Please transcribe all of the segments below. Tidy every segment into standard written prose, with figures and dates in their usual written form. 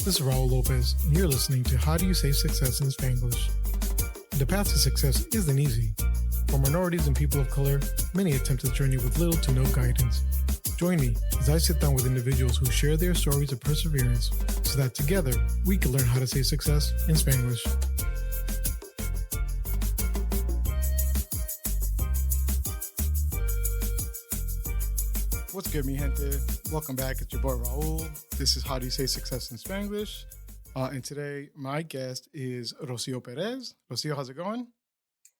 This is Raul Lopez, and you're listening to How Do You Say Success in Spanglish. The path to success isn't easy. For minorities and people of color, many attempt this journey with little to no guidance. Join me as I sit down with individuals who share their stories of perseverance so that together we can learn how to say success in Spanglish. What's good, mi gente? Welcome back. It's your boy Raul. This is How Do You Say Success in Spanglish. And today, my guest is Rocio Perez. Rocio, how's it going?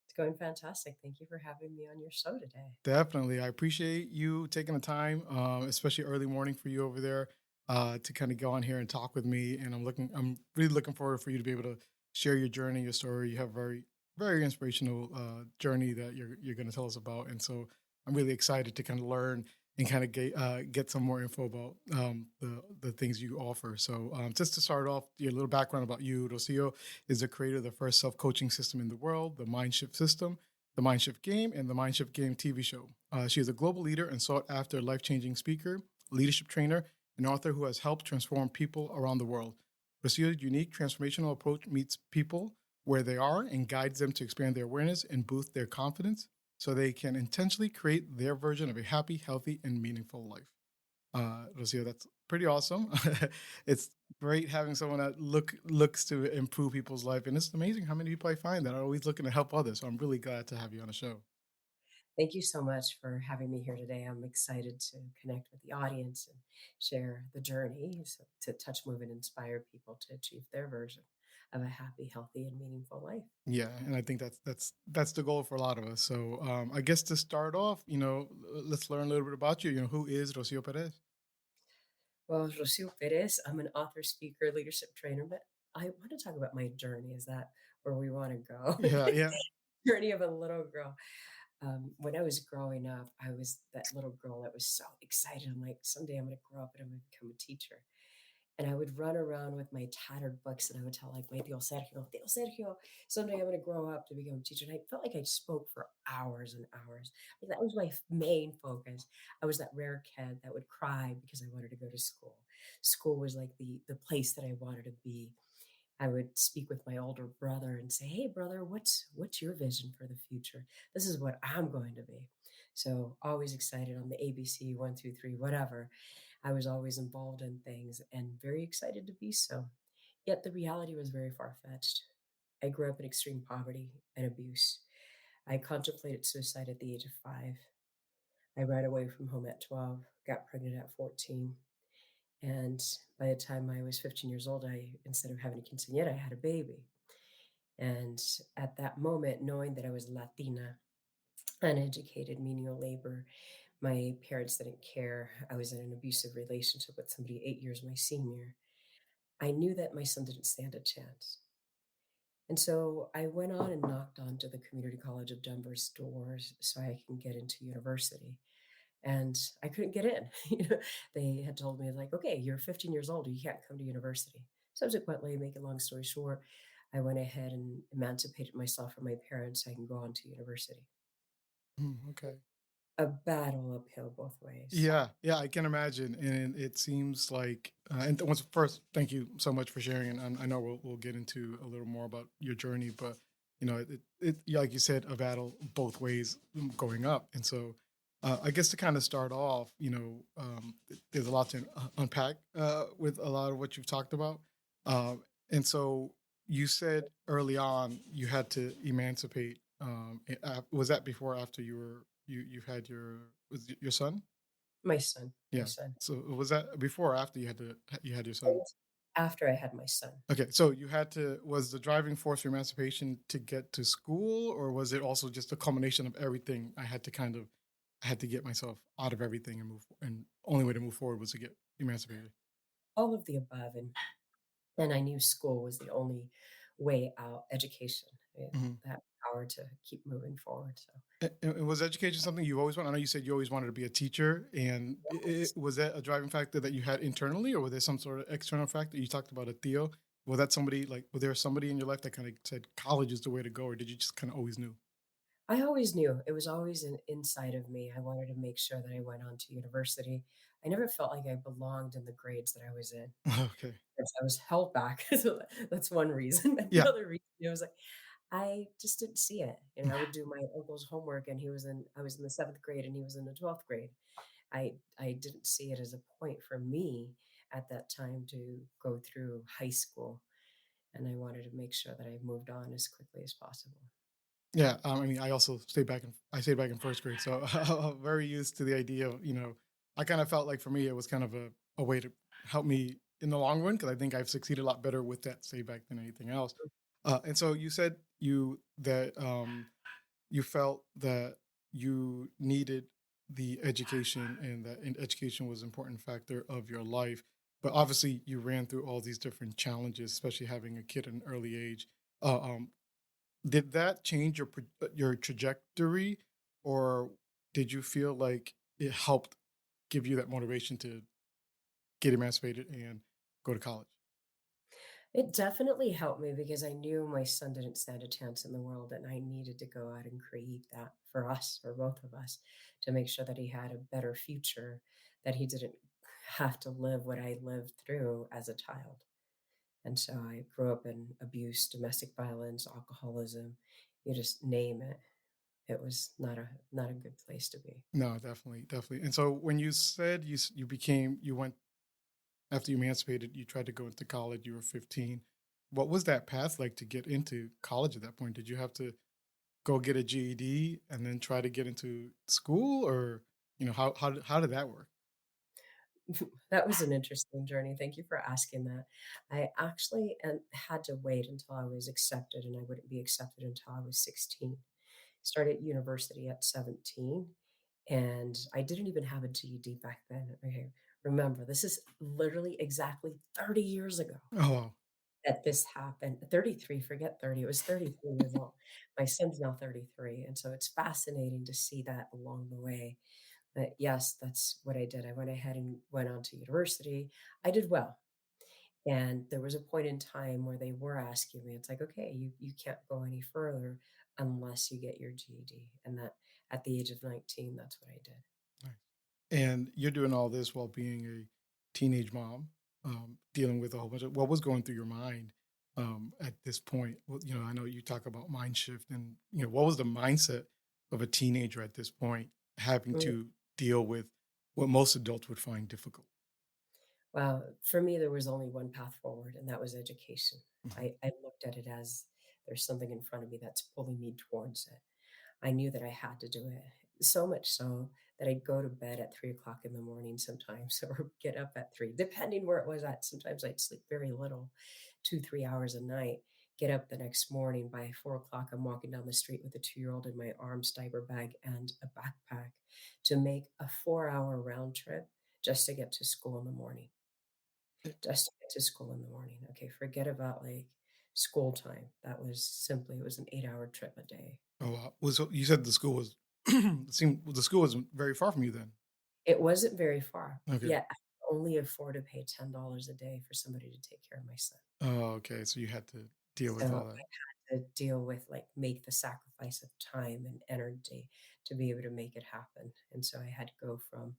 It's going fantastic. Thank you for having me on your show today. Definitely. I appreciate you taking the time, especially early morning for you over there, to kind of go on here and talk with me. And I'm really looking forward for you to be able to share your journey, your story. You have a very, very inspirational journey that you're going to tell us about. And so I'm really excited to kind of learn and kind of get some more info about the things you offer. So just to start off, your little background about you. Rocio is the creator of the first self-coaching system in the world, the MindShift system, the MindShift game, and the MindShift game TV show. She is a global leader and sought-after life-changing speaker, leadership trainer, and author who has helped transform people around the world. Rocio's unique transformational approach meets people where they are and guides them to expand their awareness and boost their confidence, so they can intentionally create their version of a happy, healthy, and meaningful life. Rocio, that's pretty awesome. It's great having someone that looks to improve people's life. And it's amazing how many people I find that are always looking to help others. So I'm really glad to have you on the show. Thank you so much for having me here today. I'm excited to connect with the audience and share the journey to touch, move, and inspire people to achieve their version of a happy, healthy, and meaningful life. Yeah, and I think that's the goal for a lot of us. So I guess to start off, let's learn a little bit about you. Who is Rocio Perez? Well, Rocio Perez, I'm an author, speaker, leadership trainer, but I want to talk about my journey. Is that where we want to go? Yeah, yeah. Journey of a little girl. When I was growing up, I was that little girl that was so excited. I'm like, someday I'm going to grow up and I'm going to become a teacher. And I would run around with my tattered books and I would tell like my Tio Sergio, someday I'm going to grow up to become a teacher. And I felt like I spoke for hours and hours. Like, that was my main focus. I was that rare kid that would cry because I wanted to go to school. School was like the place that I wanted to be. I would speak with my older brother and say, "Hey, brother, what's your vision for the future? This is what I'm going to be." So always excited on the ABC 1, 2, 3, whatever. I was always involved in things and very excited to be so. Yet the reality was very far fetched. I grew up in extreme poverty and abuse. I contemplated suicide at the age of 5. I ran away from home at 12, got pregnant at 14. And by the time I was 15 years old, instead of having a quinceañera, I had a baby. And at that moment, knowing that I was Latina, uneducated, menial labor, my parents didn't care. I was in an abusive relationship with somebody 8 years my senior. I knew that my son didn't stand a chance. And so I went on and knocked on to the Community College of Denver's doors so I can get into university. And I couldn't get in. They had told me like, "Okay, you're 15 years old, you can't come to university." Subsequently, make a long story short, I went ahead and emancipated myself from my parents so I can go on to university. Okay. A battle uphill both ways. Yeah, yeah, I can imagine, and it seems like. And once first, thank you so much for sharing, and I know we'll get into a little more about your journey, but yeah, like you said, a battle both ways going up, and so I guess to kind of start off, there's a lot to unpack with a lot of what you've talked about, and so you said early on you had to emancipate. Was that before or after you've had your son? My son, my Yeah. son. So was that before or after you had your That son? was after I had my son. Okay. So was the driving force for emancipation to get to school, or was it also just a culmination of everything? I had to get myself out of everything and and only way to move forward was to get emancipated. All of the above, and I knew school was the only way out, education, Mhm. that power to keep moving forward, so And was education something you always wanted? I know you said you always wanted to be a teacher, and was that a driving factor that you had internally, or was there some sort of external factor? You talked about a Theo. Was that somebody was there somebody in your life that kind of said college is the way to go, or did you just kind of always knew? I always knew. It was always inside of me. I wanted to make sure that I went on to university. I never felt like I belonged in the grades that I was in. Okay. Yes, I was held back. So that's one reason. But the Yeah. other reason, it was like I just didn't see it. I would do my uncle's homework and I was in the 7th grade and he was in the 12th grade. I didn't see it as a point for me at that time to go through high school, and I wanted to make sure that I moved on as quickly as possible. Yeah, I mean, I stayed back in first grade, so I'm very used to the idea of, I kind of felt like for me it was kind of a way to help me in the long run because I think I've succeeded a lot better with that stay back than anything else. And so you said you felt that you needed the education and that education was an important factor of your life, but obviously you ran through all these different challenges, especially having a kid at an early age. Uh, um, did that change your trajectory, or did you feel like it helped give you that motivation to get emancipated and go to college? It definitely helped me because I knew my son didn't stand a chance in the world, and I needed to go out and create that for us, for both of us, to make sure that he had a better future, that he didn't have to live what I lived through as a child. And so I grew up in abuse, domestic violence, alcoholism, you just name it. It was not a good place to be. No, definitely, definitely. And so when you said you went after you emancipated, you tried to go into college. You were 15. What was that path like to get into college at that point? Did you have to go get a GED and then try to get into school, or how did that work? That was an interesting journey. Thank you for asking that. I actually had to wait until I was accepted, and I wouldn't be accepted until I was 16. Started university at 17, and I didn't even have a GED back then. Okay, remember, this is literally exactly 30 years ago Oh, wow. that this happened. 33, forget 30, it was 33 years old. My son's now 33, and so it's fascinating to see that along the way. But yes, that's what I did. I went ahead and went on to university. I did well. And there was a point in time where they were asking me, it's like, okay, you can't go any further unless you get your GED. And that at the age of 19, that's what I did. Nice. And you're doing all this while being a teenage mom, dealing with a whole bunch of what was going through your mind at this point. Well, I know you talk about mind shift, and what was the mindset of a teenager at this point, having Mm. to deal with what most adults would find difficult. Well, for me, there was only one path forward, and that was education. Mhm. I looked at it as there's something in front of me that's pulling me towards it. I knew that I had to do it. So much so that I'd go to bed at 3 o'clock in the morning sometimes or get up at 3, depending where it was at. Sometimes I'd sleep very little, 2, 3 hours a night, get up the next morning. By 4 o'clock, I'm walking down the street with a 2-year-old in my arms, diaper bag, and a backpack to make a 4-hour round trip just to get to school in the morning. Just to get to school in the morning. Okay, forget about like school time. That was simply, it was an 8-hour trip a day. Oh, wow. You said the school was the school was very far from you then. It wasn't very far, Okay. yet I could only afford to pay $10 a day for somebody to take care of my son. Oh, okay. So you had to deal with So all that. I had to deal with, like, make the sacrifice of time and energy to be able to make it happen, and so I had to go from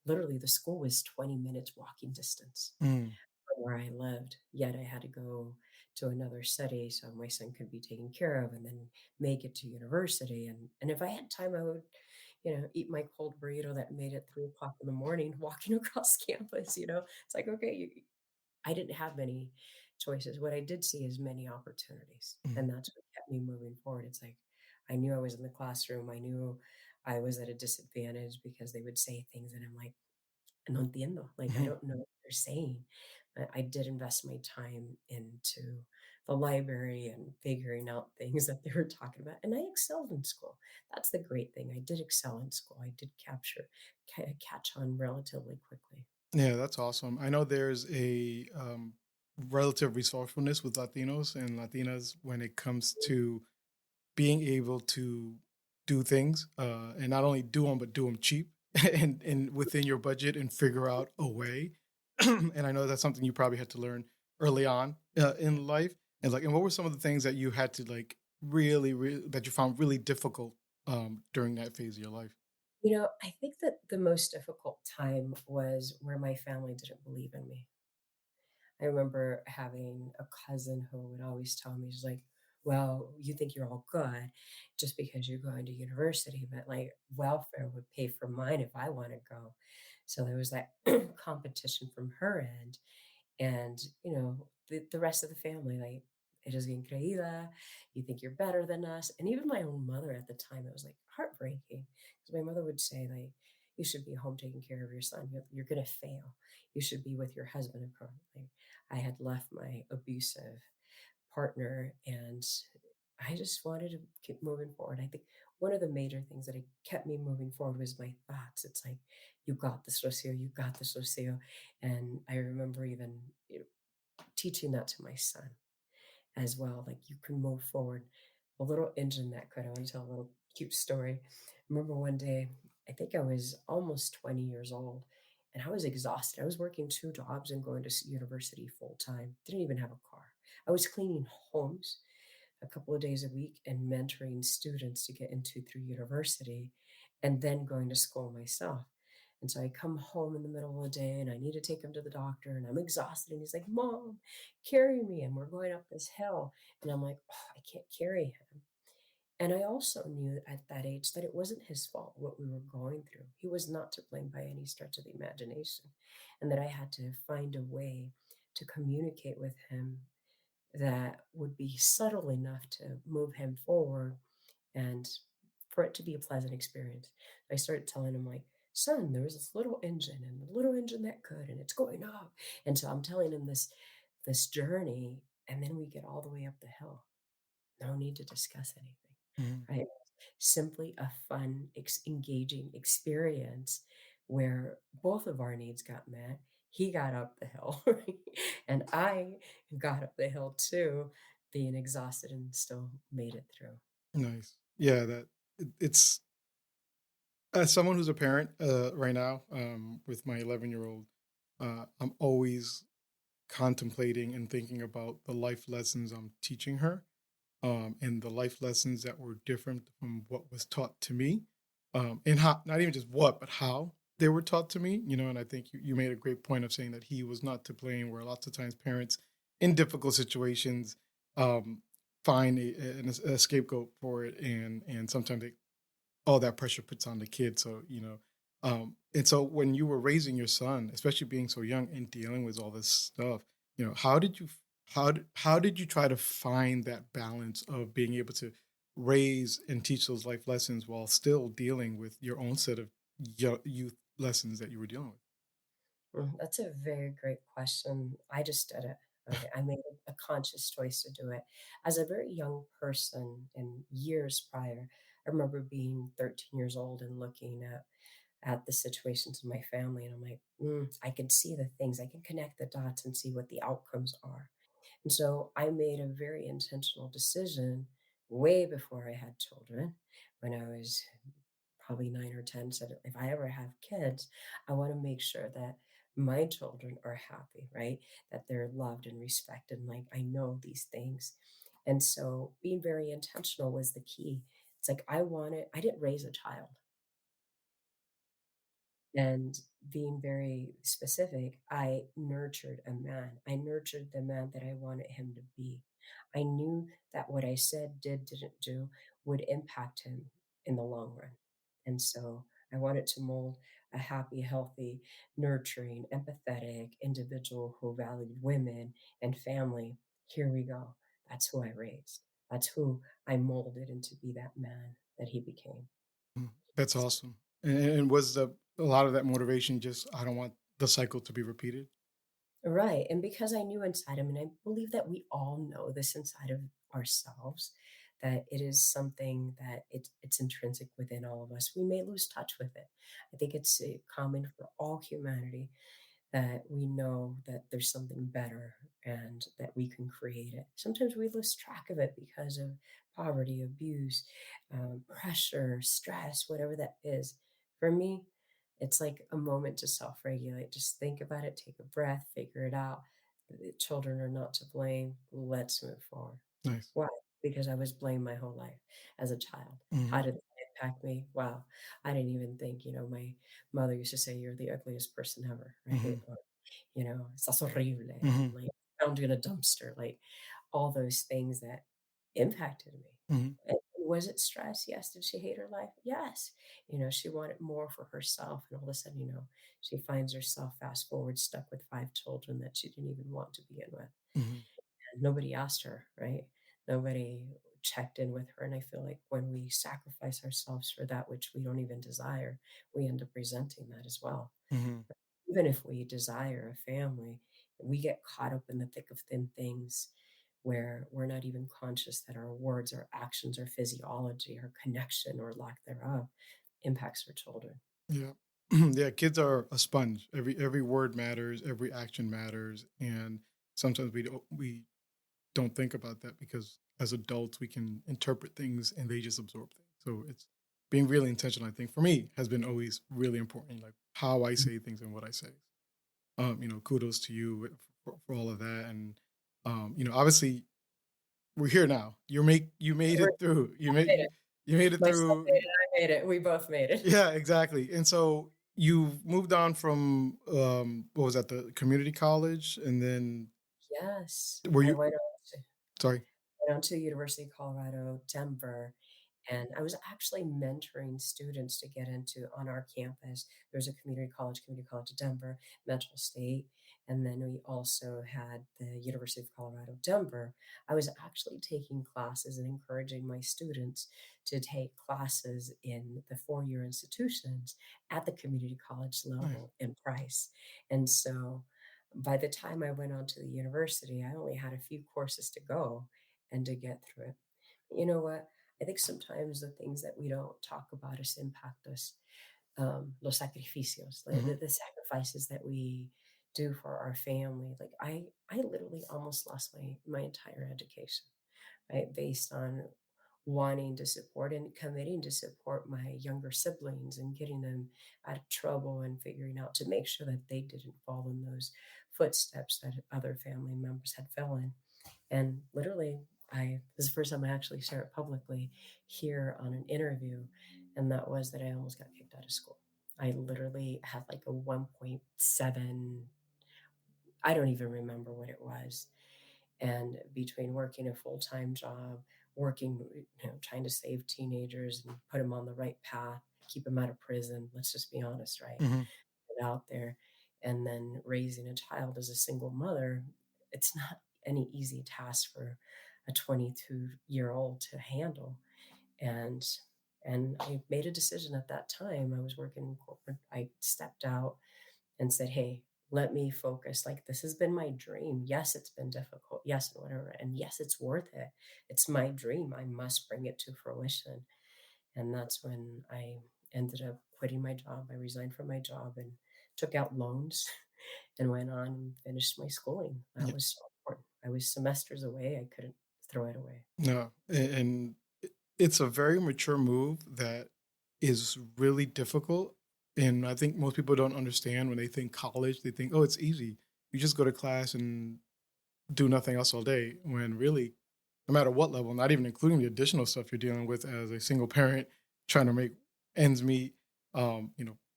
literally, the school was 20 minutes walking distance Mm. from where I lived, yet I had to go to another city so my son could be taken care of and then make it to university, and if I had time, I would, eat my cold burrito that made it 3 o'clock in the morning walking across campus, you know? It's like, okay, I didn't have many choices. What I did see is many opportunities, Mm. and that's what kept me moving forward. It's like, I knew I was in the classroom, I knew I was at a disadvantage because they would say things, and I'm like, no entiendo. Like, I Mhm. don't know what they're saying. But I did invest my time into the library and figuring out things that they were talking about. And I excelled in school. That's the great thing. I did excel in school. I did catch on relatively quickly. Yeah, that's awesome. I know there's a relative resourcefulness with Latinos and Latinas when it comes to being able to do things, and not only do them but do them cheap and within your budget and figure out a way. And I know that's something you probably had to learn early on in life. And what were some of the things that you had to like really that you found really difficult during that phase of your life? I think that the most difficult time was where my family didn't believe in me. I remember having a cousin who would always tell me, she's like, well, you think you're all good just because you're going to university, but like welfare would pay for mine if I want to go. So there was that competition from her end. And, the rest of the family, like, eres bien creída, you think you're better than us. And even my own mother at the time, it was like heartbreaking because my mother would say, like, you should be home taking care of your son. You're going to fail. You should be with your husband. And like, I had left my abusive partner and I just wanted to keep moving forward. I think one of the major things that it kept me moving forward was my thoughts. It's like, you got this, Rocio, you got this, Rocio. And I remember even teaching that to my son as well. Like you can move forward. A little engine that could. I want to tell a little cute story. I remember one day, I think I was almost 20 years old, and I was exhausted. I was working two jobs and going to university full time. Didn't even have a car. I was cleaning homes a couple of days a week and mentoring students to get into through university and then going to school myself. And so I come home in the middle of the day and I need to take him to the doctor and I'm exhausted. And he's like, Mom, carry me. And we're going up this hill. And I'm like, oh, I can't carry him. And I also knew at that age that it wasn't his fault what we were going through. He was not to blame by any stretch of the imagination. And that I had to find a way to communicate with him that would be subtle enough to move him forward and for it to be a pleasant experience. I started telling him, like, son, there was this little engine and the little engine that could, and it's going up. And so I'm telling him this journey, and then we get all the way up the hill. No need to discuss anything, Mhm. right? Simply a fun, engaging experience where both of our needs got met. He got up the hill, right? And I got up the hill too, being exhausted and still made it through. Nice. Yeah, it's as someone who's a parent right now, with my 11-year-old, I'm always contemplating and thinking about the life lessons I'm teaching her, and the life lessons that were different from what was taught to me, and how, not even just what, but how they were taught to me. And I think you made a great point of saying that he was not to blame, where lots of times parents in difficult situations um, find a scapegoat for it, and sometimes all that pressure puts on the kid. So, and so when you were raising your son, especially being so young and dealing with all this stuff, how did you try to find that balance of being able to raise and teach those life lessons while still dealing with your own set of youth lessons that you were dealing with? That's a very great question. I just did it. Okay. I made a conscious choice to do it. As a very young person in years prior, I remember being 13 years old and looking at the situations in my family. And I'm like, I can see the things, I can connect the dots and see what the outcomes are. And so I made a very intentional decision way before I had children when I was probably 9 or 10 said if I ever have kids, I want to make sure that my children are happy, right? That they're loved and respected. And like I know these things. And so being very intentional was the key. It's like I didn't raise a child. And being very specific, I nurtured a man. I nurtured the man that I wanted him to be. I knew that what I said, didn't do would impact him in the long run. And so I wanted to mold a happy, healthy, nurturing, empathetic individual who valued women and family. Here we go. That's who I raised. That's who I molded into be that man that he became. That's awesome. And was a lot of that motivation just, I don't want the cycle to be repeated? Right, and because I knew inside him, and I believe that we all know this inside of ourselves, that it is something that it's intrinsic within all of us. We may lose touch with it. I think it's common for all humanity that we know that there's something better and that we can create it. Sometimes we lose track of it because of poverty, abuse, pressure, stress, whatever that is. For me, it's like a moment to self regulate. Just think about it, take a breath, figure it out. The children are not to blame. Let's move forward. Nice. Why? Because I was blamed my whole life as a child. How Mhm. did I impact me? Wow. I didn't even think, my mother used to say, "You're the ugliest person ever," right? Mhm. Or, "Estás horrible," and Mhm. like, "Found you in a dumpster," like all those things that impacted me. Mhm. And was it stress? Yes. Did she hate her life? Yes. She wanted more for herself. And all of a sudden, she finds herself fast forward stuck with 5 children that she didn't even want to begin with. Mhm. And nobody asked her, right? Nobody checked in with her. And I feel like when we sacrifice ourselves for that which we don't even desire, we end up resenting that as well. Mhm. Even if we desire a family, we get caught up in the thick of thin things where we're not even conscious that our words, our actions, our physiology, our connection or lack thereof impacts our children. Yeah. Yeah, kids are a sponge. Every word matters, every action matters, and sometimes we don't think about that because as adults we can interpret things and they just absorb things. So it's being really intentional, I think, for me has been always really important, like how I say things and what I say. Kudos to you for all of that. And obviously we're here now. You made We're it through. I made it. You made it My son made through. it. I made it. We both made it. Yeah, exactly. And so you moved on from what was that, the community college, and then Yes. were I you sorry. went on to University of Colorado, Denver, and I was actually mentoring students to get into on our campus. There's a Community College of Denver, Metro State, and then we also had the University of Colorado, Denver. I was actually taking classes and encouraging my students to take classes in the four-year institutions at the community college Nice. level in Price. And so by the time I went on to the university, I only had a few courses to go and to get through it. You know what? I think sometimes the things that we don't talk about us impact us. Los sacrificios, Mhm. the sacrifices that we do for our family. Like I literally almost lost my entire education, right? Based on wanting to support and committing to support my younger siblings and getting them out of trouble and figuring out to make sure that they didn't fall in those footsteps that other family members had fell in. And literally, this is the first time I actually share it publicly here on an interview, and that was that I almost got kicked out of school. I literally had like a 1.7, I don't even remember what it was. And between working a full-time job, working, trying to save teenagers and put them on the right path, keep them out of prison, let's just be honest, right? Mhm. Get out there, and then raising a child as a single mother, it's not any easy task for a 22-year-old to handle. And I made a decision at that time. I was working in corporate. I stepped out and said, "Hey, let me focus. Like, this has been my dream. Yes, it's been difficult. Yes, and whatever. And yes, it's worth it. It's my dream. I must bring it to fruition." And that's when I ended up quitting my job. I resigned from my job and took out loans and went on and finished my schooling. That Yeah. was so important. I was semesters away. I couldn't throw it away. No, and it's a very mature move that is really difficult. And I think most people don't understand when they think college, they think, oh, it's easy. You just go to class and do nothing else all day. When really, no matter what level, not even including the additional stuff you're dealing with as a single parent trying to make ends meet,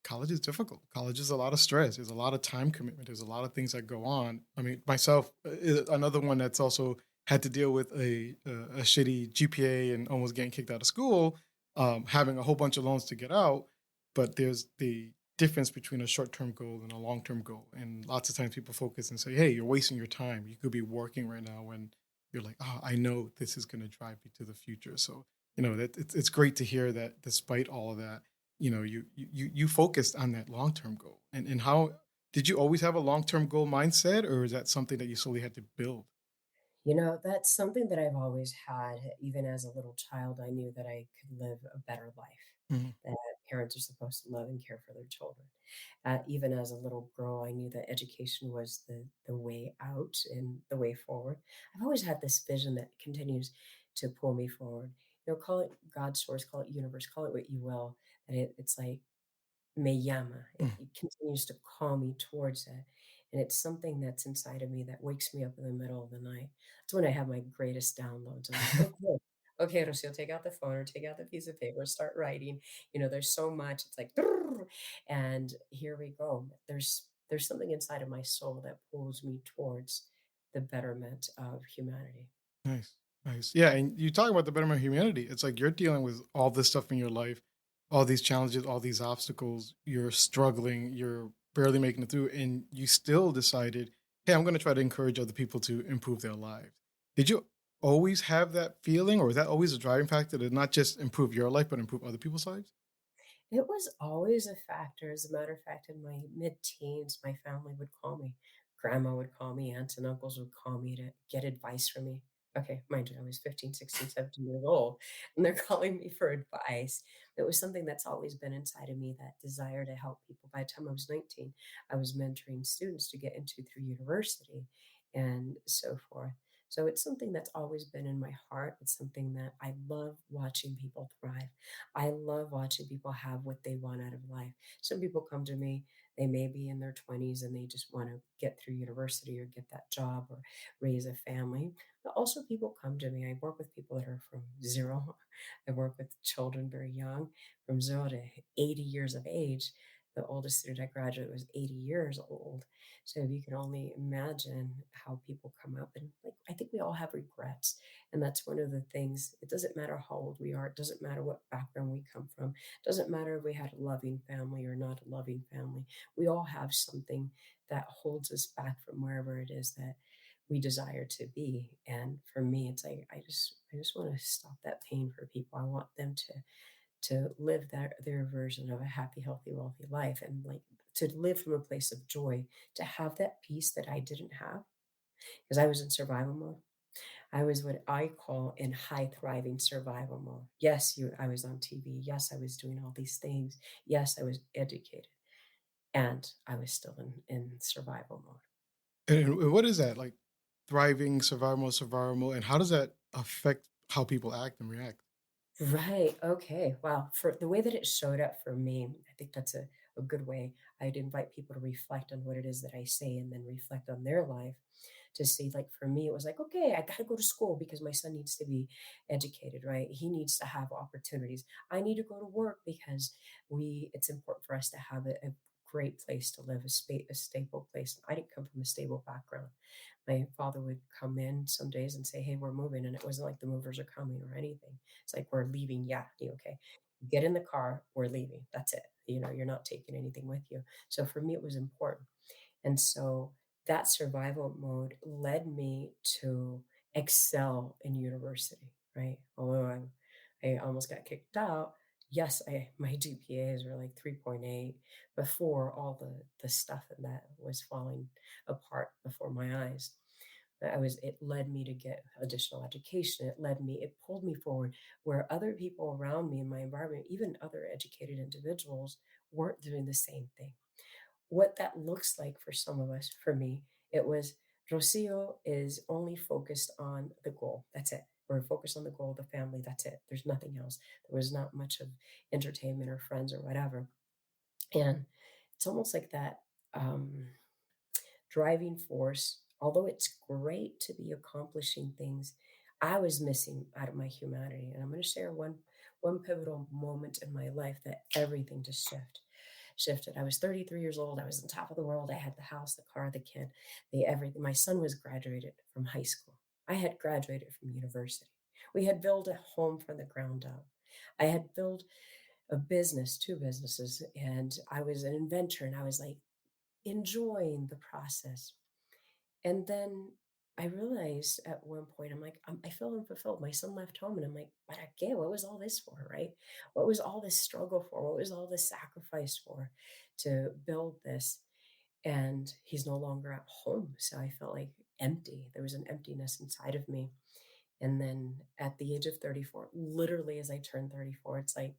college is difficult. College is a lot of stress. There's a lot of time commitment. There's a lot of things that go on. I mean, myself, another one that's also had to deal with a shitty GPA and almost getting kicked out of school, having a whole bunch of loans to get out. But there's the difference between a short-term goal and a long-term goal. And lots of times people focus and say, "Hey, you're wasting your time. You could be working right now," when you're like, "Oh, I know this is going to drive me to the future." So, that it's great to hear that despite all of that, you focused on that long-term goal. And how did you always have a long-term goal mindset, or is that something that you slowly had to build? That's something that I've always had. Even as a little child, I knew that I could live a better life, Mhm. that parents are supposed to love and care for their children. Even as a little girl, I knew that education was the way out and the way forward. I've always had this vision that continues to pull me forward. Call it God's source, call it universe, call it what you will. And it's like me llama. Mm. It continues to call me towards it. And it's something that's inside of me that wakes me up in the middle of the night. That's when I have my greatest downloads. I'm like, oh, good. Okay, Rocio, take out the phone or take out the piece of paper, start writing. There's so much. It's like, and here we go. There's something inside of my soul that pulls me towards the betterment of humanity. Nice. Nice. Yeah. And you talk about the betterment of humanity. It's like you're dealing with all this stuff in your life, all these challenges, all these obstacles. You're struggling, you're barely making it through, and you still decided, hey, I'm going to try to encourage other people to improve their lives. Did you always have that feeling, or was that always a driving factor to not just improve your life, but improve other people's lives? It was always a factor. As a matter of fact, in my mid-teens, my family would call me. Grandma would call me, aunts and uncles would call me to get advice from me. Okay, mind you, I was 15, 16, 17 years old, and they're calling me for advice. It was something that's always been inside of me, that desire to help people. By the time I was 19, I was mentoring students to get into through university and so forth. So it's something that's always been in my heart. It's something that I love watching people thrive. I love watching people have what they want out of life. Some people come to me, they may be in their 20s and they just want to get through university or get that job or raise a family. But also, people come to me. I work with people that are from zero. I work with children very young, from 0 to 80 years of age. The oldest student I graduated was 80 years old. So you can only imagine how people come up. And like, I think we all have regrets, and that's one of the things. It doesn't matter how old we are. It doesn't matter what background we come from. It doesn't matter if we had a loving family or not a loving family. We all have something that holds us back from wherever it is that we desire to be. And for me, it's like I just want to stop that pain for people. I want them to live their version of a happy, healthy, wealthy life, and like to live from a place of joy, to have that peace that I didn't have because I was in survival mode. I was what I call in high thriving survival mode. Yes, I was on TV. Yes, I was doing all these things. Yes, I was educated, and I was still in survival mode. And what is that like? Thriving, survival mode, and how does that affect how people act and react? Right. Okay. Wow. For the way that it showed up for me, I think that's a good way. I'd invite people to reflect on what it is that I say and then reflect on their life to see, like, for me, it was like, okay, I got to go to school because my son needs to be educated, right? He needs to have opportunities. I need to go to work because it's important for us to have a great place to live, a stable place. I didn't come from a stable background. My father would come in some days and say, "Hey, we're moving," and it wasn't like the movers are coming or anything. It's like, "We're leaving." Yeah, okay. Get in the car. We're leaving. That's it. You're not taking anything with you. So for me, it was important. And so that survival mode led me to excel in university, right? Although I almost got kicked out. Yes, my GPAs were like 3.8 before all the stuff and that was falling apart before my eyes. It led me to get additional education. It pulled me forward where other people around me in my environment, even other educated individuals, weren't doing the same thing. What that looks like for some of us, for me, it was Rocio is only focused on the goal. That's it. We're focused on the goal, the family. That's it. There's nothing else. There was not much of entertainment or friends or whatever. And it's almost like that. Driving force, although it's great to be accomplishing things, I was missing out of my humanity. And I'm going to share one pivotal moment in my life that everything just shifted. I was 33 years old. I was on top of the world. I had the house, the car, the kid, the everything. My son was graduated from high school. I had graduated from university. We had built a home from the ground up. I had built a business, two businesses, and I was an inventor, and I was like enjoying the process. And then I realized at one point, I'm like, I feel unfulfilled. My son left home, and I'm like, but again, what was all this for, right? What was all this struggle for? What was all this sacrifice for to build this? And he's no longer at home. So I felt like empty. There was an emptiness inside of me. And then at the age of 34, literally as I turned 34, it's like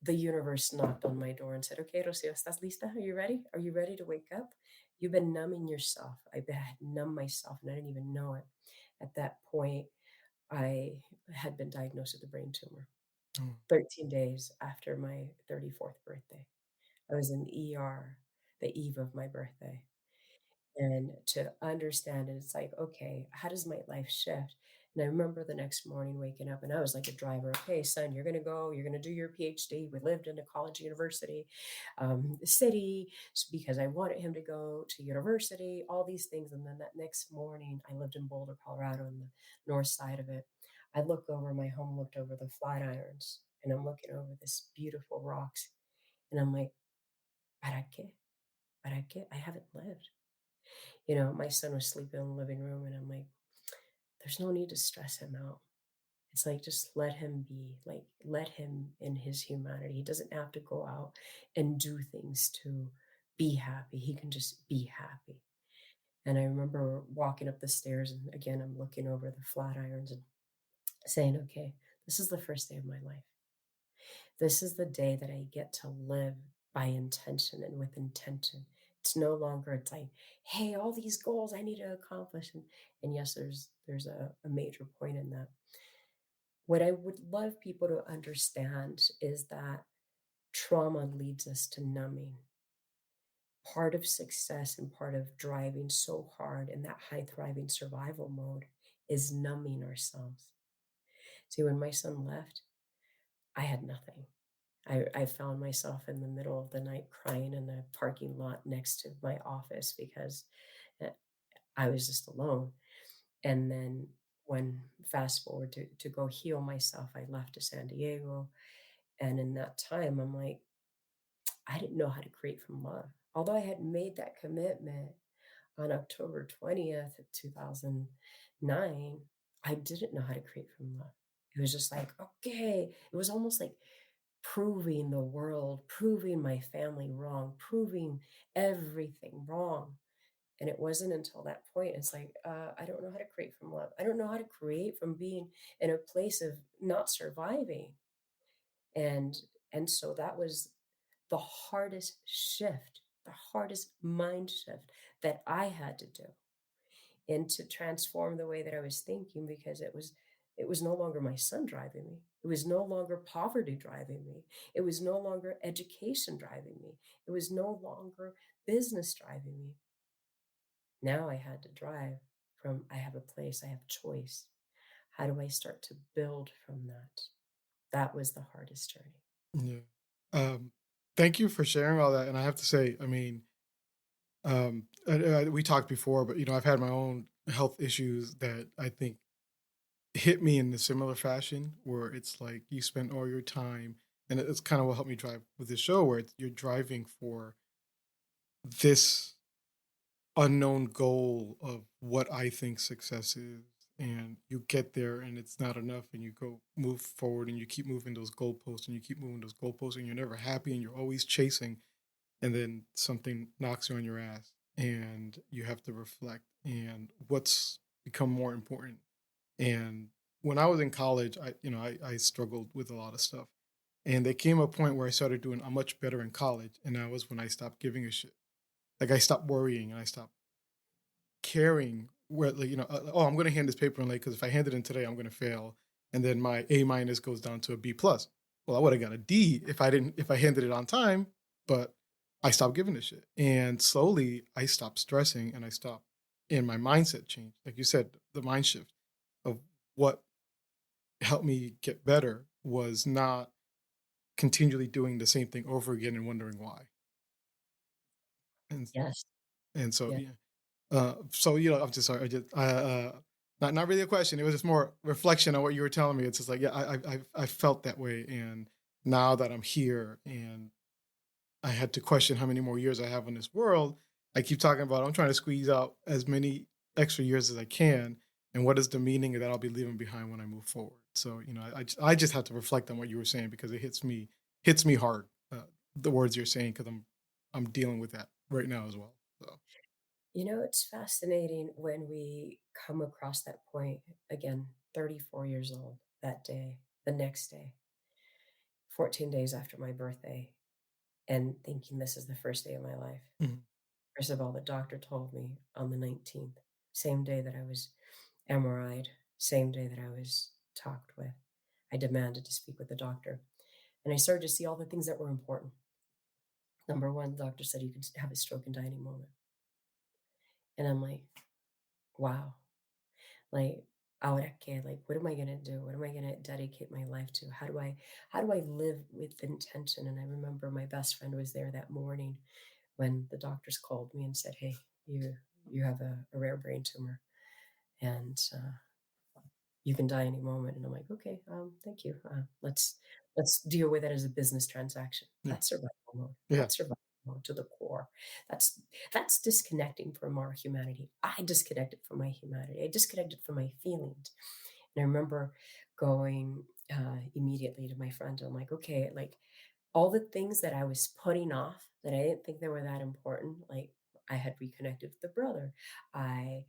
the universe knocked on my door and said, "Okay, Rocio, ¿estás lista? Are you ready? Are you ready to wake up? You've been numbing yourself." Had numbed myself and I didn't even know it. At that point, I had been diagnosed with a brain tumor Oh, 13 days after my 34th birthday. I was in ER the eve of my birthday. And to understand it, it's like, okay, how does my life shift? And I remember the next morning waking up and I was like a driver. Okay, son, you're going to go, you're going to do your PhD. We lived in a college university city because I wanted him to go to university, all these things. And then that next morning, I lived in Boulder, Colorado, on the north side of it. I look over my home, looked over the Flatirons, and I'm looking over this beautiful rocks. And I'm like, ¿para qué? ¿Para qué? I haven't lived. My son was sleeping in the living room, and I'm like, there's no need to stress him out. It's like, just let him be, like, let him in his humanity. He doesn't have to go out and do things to be happy. He can just be happy. And I remember walking up the stairs, and again, I'm looking over the Flatirons and saying, okay, this is the first day of my life. This is the day that I get to live by intention and with intention. It's no longer it's like, hey, all these goals I need to accomplish. And yes, there's a major point in that. What I would love people to understand is that trauma leads us to numbing. Part of success and part of driving so hard in that high thriving survival mode is numbing ourselves. See, when my son left, I had nothing. I found myself in the middle of the night crying in the parking lot next to my office because uh, I was just alone. And then when fast forward to go heal myself, I left to San Diego. And in that time, I'm like, I didn't know how to create from love. Although I had made that commitment on October 20th, 2009, I didn't know how to create from love. It was just like, okay. It was almost like proving the world, proving my family wrong, proving everything wrong. And it wasn't until that point, it's like, I don't know how to create from love. I don't know how to create from being in a place of not surviving. And and so that was the hardest shift, the hardest mind shift that I had to do and to transform the way that I was thinking because it was no longer my son driving me. It was no longer poverty driving me. It was no longer education driving me. It was no longer business driving me. Now I had to drive from I have a place, I have choice. How do I start to build from that? That was the hardest journey. Yeah. Um, Thank you for sharing all that. And I have to say, I mean, we talked before, but I've had my own health issues that I think hit me in a similar fashion, where it's like you spend all your time, and it's kind of what helped me drive with this show, where you're driving for this unknown goal of what I think success is. And you get there and it's not enough, and you go move forward and you keep moving those goalposts and you keep moving those goalposts, and you're never happy and you're always chasing. And then something knocks you on your ass and you have to reflect and what's become more important. And when I was in college, I struggled with a lot of stuff. And there came a point where I started doing much better in college. And that was when I stopped giving a shit. Like I stopped worrying and I stopped caring where, like, oh, I'm going to hand this paper in late because if I hand it in today, I'm going to fail. And then my A minus goes down to a B plus. Well, I would have got a D if I handed it on time, but I stopped giving a shit. And slowly I stopped stressing and and my mindset changed. Like you said, the mind shift of what helped me get better was not continually doing the same thing over again and wondering why. And Yes. and so Yeah. yeah. So I'm just sorry. Not really a question. It was just more reflection on what you were telling me. It's just like, yeah, I felt that way, and now that I'm here, and I had to question how many more years I have in this world. I keep talking about I'm trying to squeeze out as many extra years as I can, and what is the meaning that I'll be leaving behind when I move forward. So I just had to reflect on what you were saying because it hits me hard. The words you're saying because I'm dealing with that right now as well. So. It's fascinating when we come across that point again, 34 years old that day, the next day, 14 days after my birthday, and thinking this is the first day of my life. Mhm. First of all, the doctor told me on the 19th, same day that I was MRI'd, same day that I was talked with. I demanded to speak with the doctor. And I started to see all the things that were important. Number one, the doctor said you could have a stroke and die any moment. And I'm like, wow. Like, Ahora que, like, what am I gonna do? What am I gonna dedicate my life to? How do I live with intention? And I remember my best friend was there that morning when the doctors called me and said, "Hey, you have a rare brain tumor, and you can die any moment." And I'm like, "Okay, thank you. Let's deal with it as a business transaction." Yeah. That's survival mode. Yeah. That's survival mode to the core. That's that's disconnecting from our humanity. I disconnected from my humanity. I disconnected from my feelings. And I remember going immediately to my friend. I'm like, okay, like all the things that I was putting off that I didn't think they were that important, like I had reconnected with the brother. I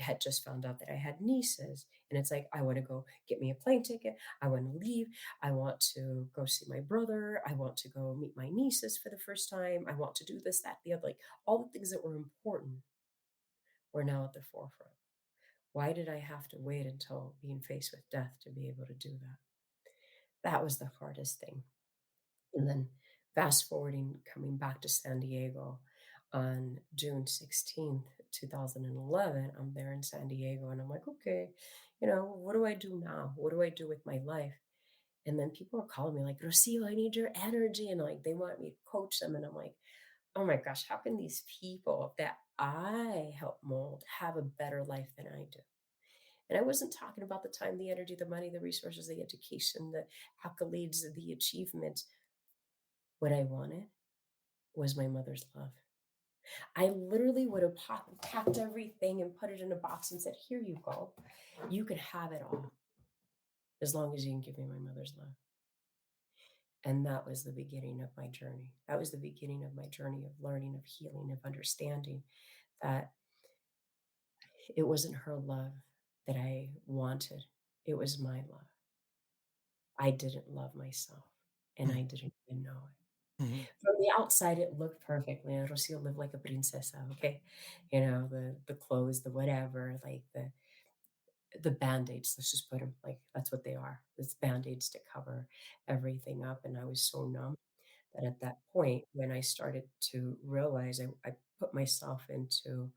had just found out that I had nieces. And it's like, I want to go get me a plane ticket. I want to leave. I want to go see my brother. I want to go meet my nieces for the first time. I want to do this, that, the other. Like all the things that were important were now at the forefront. Why did I have to wait until being faced with death to be able to do that? That was the hardest thing. And then fast forwarding, coming back to San Diego on June 16th, 2011, I'm there in San Diego and I'm like, okay, what do I do now? What do I do with my life? And then people are calling me like, Rocio, I need your energy. And like, they want me to coach them. And I'm like, oh my gosh, how can these people that I help mold have a better life than I do? And I wasn't talking about the time, the energy, the money, the resources, the education, the accolades, the achievements. What I wanted was my mother's love. I literally would have packed everything and put it in a box and said, here you go. You can have it all as long as you can give me my mother's love. And that was the beginning of my journey. That was the beginning of my journey of learning, of healing, of understanding that it wasn't her love that I wanted, it was my love. I didn't love myself and I Mhm. didn't even know it. Mhm. From the outside, it looked perfect, man. Rocio lived like a princesa, okay? The clothes, the whatever, like the band-aids, let's just put them like that's what they are. It's band-aids to cover everything up. And I was so numb that at that point, when I started to realize I put myself into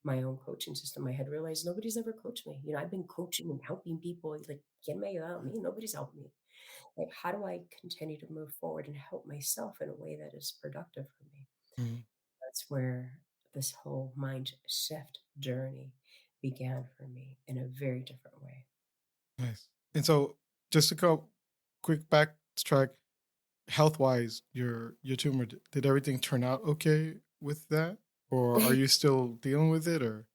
my own coaching system, I had realized nobody's ever coached me. I've been coaching and helping people like, ¿quién me ayuda a mí? Nobody's helped me. Like, how do I continue to move forward and help myself in a way that is productive for me? Mhm. That's where this whole mind shift journey began for me in a very different way. Nice. And so, just to go quick backtrack, health wise, your tumor, did everything turn out okay with that, or are you still dealing with it? Or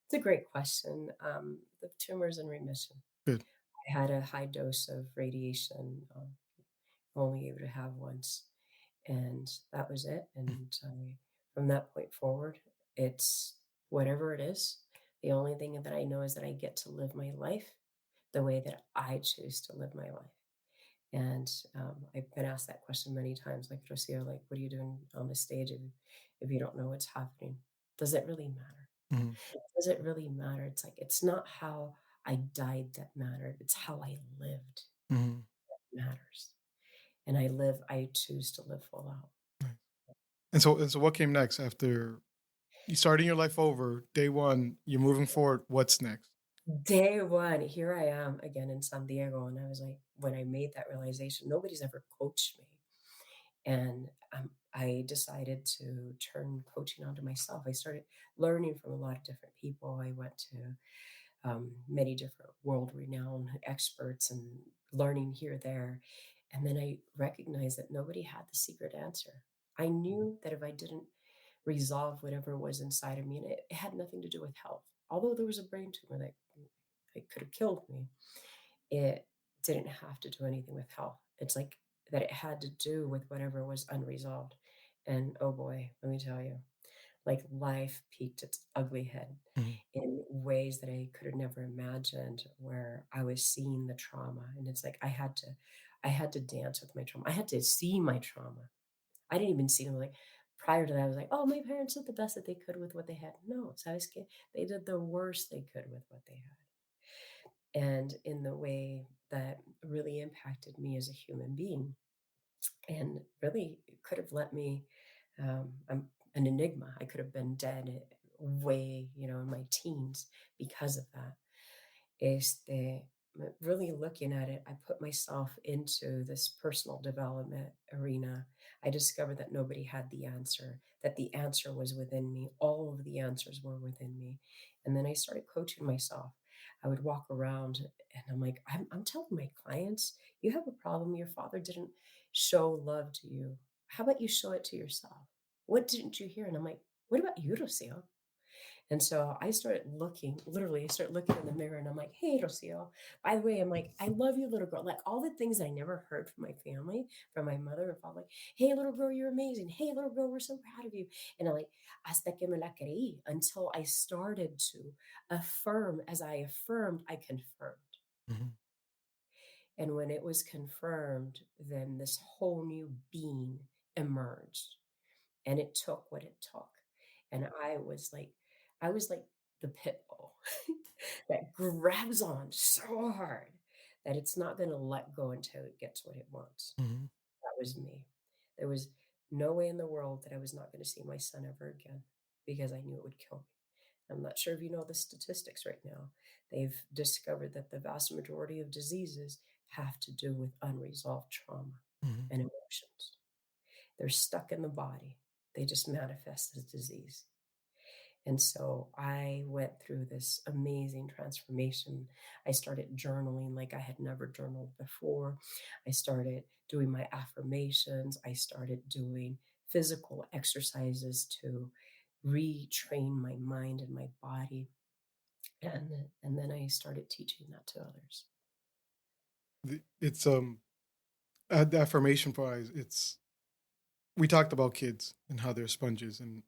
It's a great question. The tumor's in remission. good. I had a high dose of radiation, only able to have once, and that was it. Mm. And from that point forward, it's whatever it is. The only thing that I know is that I get to live my life the way that I choose to live my life. And I've been asked that question many times, like, Rocio, like, what are you doing on the stage if you don't know what's happening? Does it really matter? Mhm. Does it really matter? It's like, it's not how I died that mattered. It's how I lived Mhm. that matters. And I choose to live full out. Nice. And so, what came next after you starting your life over? Day one, you're moving forward. What's next? Day one, here I am again in San Diego. And I was like, when I made that realization, nobody's ever coached me. And I decided to turn coaching onto myself. I started learning from a lot of different people. I went to many different world renowned experts and learning here, there. And then I recognized that nobody had the secret answer. I knew that if I didn't resolve whatever was inside of me, and it had nothing to do with health, although there was a brain tumor that it could have killed me, it didn't have to do anything with health. It's like that it had to do with whatever was unresolved. And oh boy, let me tell you, like life peeked its ugly head Mhm. in ways that I could have never imagined, where I was seeing the trauma. And it's like I had to dance with my trauma. I had to see my trauma. I didn't even see them like prior to that. I was like, oh, my parents did the best that they could with what they had. No, so I was kid. They did the worst they could with what they had. And in the way that really impacted me as a human being and really could have let me I'm an enigma. I could have been dead way, in my teens because of that. Really looking at it, I put myself into this personal development arena. I discovered that nobody had the answer, that the answer was within me. All of the answers were within me. And then I started coaching myself. I would walk around and I'm like, I'm telling my clients, you have a problem. Your father didn't show love to you. How about you show it to yourself? What didn't you hear? And I'm like, what about you, Rocio? And so I started looking, literally, I started looking in the mirror and I'm like, hey, Rocio, by the way, I'm like, I love you, little girl. Like all the things I never heard from my family, from my mother and father, like, hey, little girl, you're amazing. Hey, little girl, we're so proud of you. And I'm like, hasta que me la creí, until I started to affirm. As I affirmed, I confirmed. Mhm. And when it was confirmed, then this whole new being emerged and it took what it took. And I was like the pit bull that grabs on so hard that it's not going to let go until it gets what it wants. Mhm. That was me. There was no way in the world that I was not going to see my son ever again because I knew it would kill me. I'm not sure if you know the statistics right now. They've discovered that the vast majority of diseases have to do with unresolved trauma Mhm. and emotions. They're stuck in the body. They just manifest as disease. And so I went through this amazing transformation. I started journaling like I had never journaled before. I started doing my affirmations. I started doing physical exercises to retrain my mind and my body. And then I started teaching that to others. It's the affirmation part. It's we talked about kids and how they're sponges and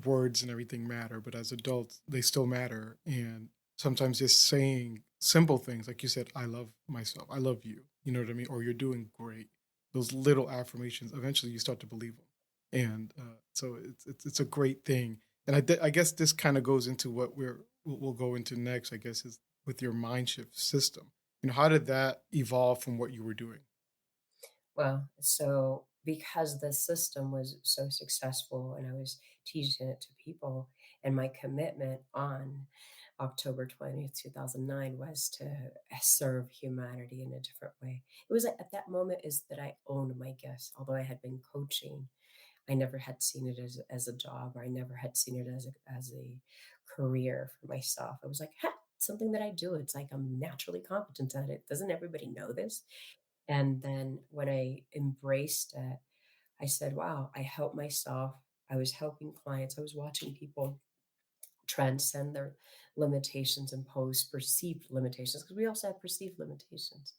words and everything matter, but as adults, they still matter. And sometimes just saying simple things, like you said, I love myself, I love you, you know what I mean? Or you're doing great. Those little affirmations, eventually you start to believe them. And so it's a great thing. And I guess this kind of goes into what we'll go into next, I guess, is with your mind shift system. You know, how did that evolve from what you were doing? Well, so because the system was so successful and I was teaching it to people, and my commitment on October 20th, 2009 was to serve humanity in a different way. It was at that moment is that I owned my gifts. Although I had been coaching, I never had seen it as a job, or I never had seen it as a career for myself. I was like, ha, something that I do. It's like I'm naturally competent at it. Doesn't everybody know this? And then when I embraced it, I said, wow, I helped myself. I was helping clients. I was watching people transcend their limitations, impose perceived limitations, because we also have perceived limitations.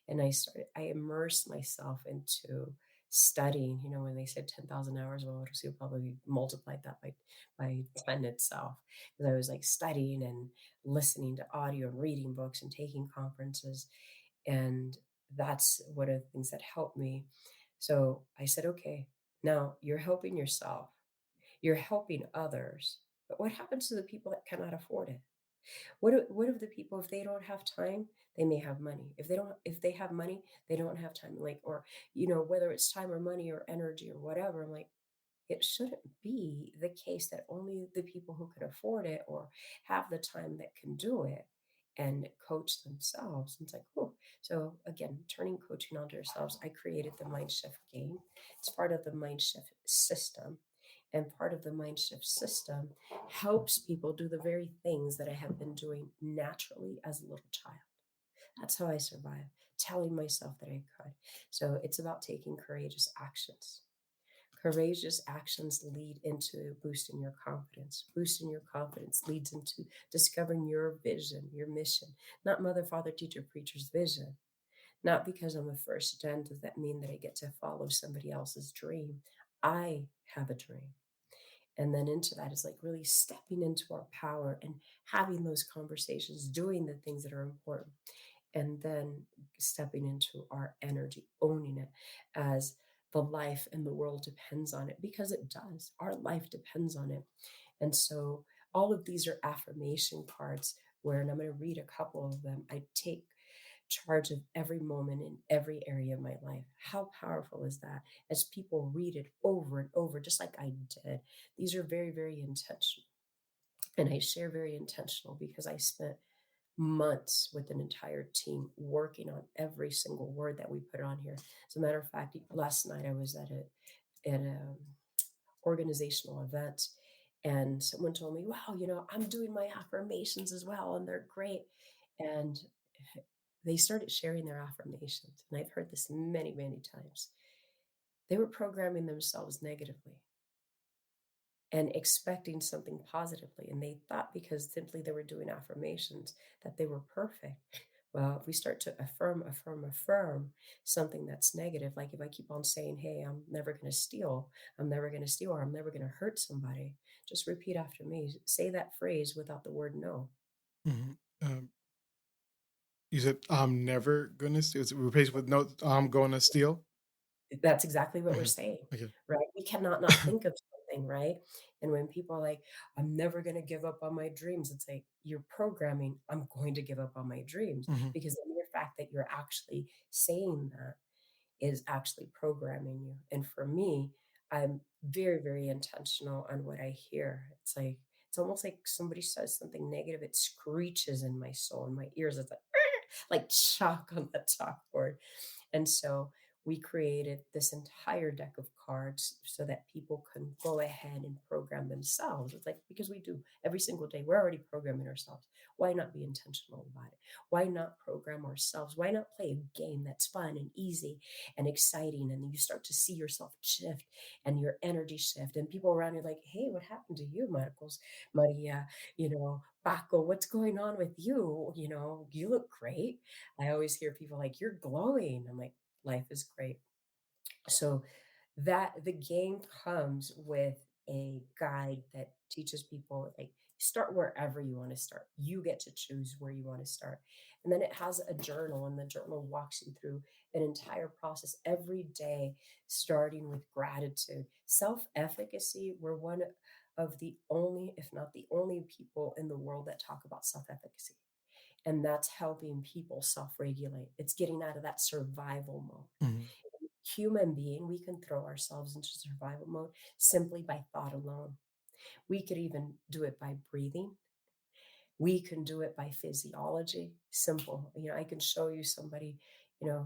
And I immersed myself into studying. You know, when they said 10,000 hours, well, you probably multiplied that by 10 itself. Because I was like studying and listening to audio and reading books and taking conferences. And that's one of the things that helped me. So I said, okay, now you're helping yourself, you're helping others. But what happens to the people that cannot afford it? What if the people, if they don't have time, they may have money. If they have money, they don't have time. Like, or, you know, whether it's time or money or energy or whatever, I'm like, it shouldn't be the case that only the people who can afford it or have the time that can do it and coach themselves. And it's like, oh, so again, turning coaching onto yourselves, I created the Mind Shift game. It's part of the Mind Shift system. And part of the Mind Shift system helps people do the very things that I have been doing naturally as a little child. That's how I survived, telling myself that I could. So it's about taking courageous actions. Courageous actions lead into boosting your confidence. Boosting your confidence leads into discovering your vision, your mission, not mother, father, teacher, preacher's vision. Not because I'm a first gen does that mean that I get to follow somebody else's dream. I have a dream. And then into that is like really stepping into our power and having those conversations, doing the things that are important, and then stepping into our energy, owning it as the life and the world depends on it because it does. Our life depends on it. And so all of these are affirmation cards where, and I'm going to read a couple of them. I take charge of every moment in every area of my life. How powerful is that? As people read it over and over, just like I did, these are very, very intentional. And I share very intentional because I spent months with an entire team working on every single word that we put on here. As a matter of fact, last night I was at a organizational event, and someone told me, "Wow, I'm doing my affirmations as well, and they're great." And they started sharing their affirmations, and I've heard this many, many times. They were programming themselves negatively and expecting something positively. And they thought because simply they were doing affirmations that they were perfect. Well, if we start to affirm something that's negative, like if I keep on saying, "Hey, I'm never going to steal, I'm never going to steal, or I'm never going to hurt somebody," just repeat after me. Say that phrase without the word no. Mhm. You said, "I'm never gonna steal." It's replaced with, "No, I'm gonna steal." That's exactly what we're Okay. saying, Okay. right? We cannot not think of something, right? And when people are like, "I'm never gonna give up on my dreams," it's like you're programming, "I'm going to give up on my dreams," Mhm. because the mere fact that you're actually saying that is actually programming you. And for me, I'm very, very intentional on what I hear. It's almost like somebody says something negative, it screeches in my soul, in my ears. It's like chalk on the chalkboard. And so we created this entire deck of cards so that people can go ahead and program themselves. It's like because we do every single day, we're already programming ourselves. Why not be intentional about it? Why not program ourselves? Why not play a game that's fun and easy and exciting? And you start to see yourself shift and your energy shift. And people around you are like, "Hey, what happened to you, Marcos? Maria, Paco, what's going on with you? You look great." I always hear people like, "You're glowing." I'm like, life is great. So that the game comes with a guide that teaches people like start wherever you want to start. You get to choose where you want to start. And then it has a journal, and the journal walks you through an entire process every day, starting with gratitude. Self-efficacy, we're one of the only, if not the only people in the world that talk about self-efficacy. And that's helping people self-regulate. It's getting out of that survival mode. Mhm. Human being, we can throw ourselves into survival mode simply by thought alone. We could even do it by breathing. We can do it by physiology. Simple. I can show you somebody,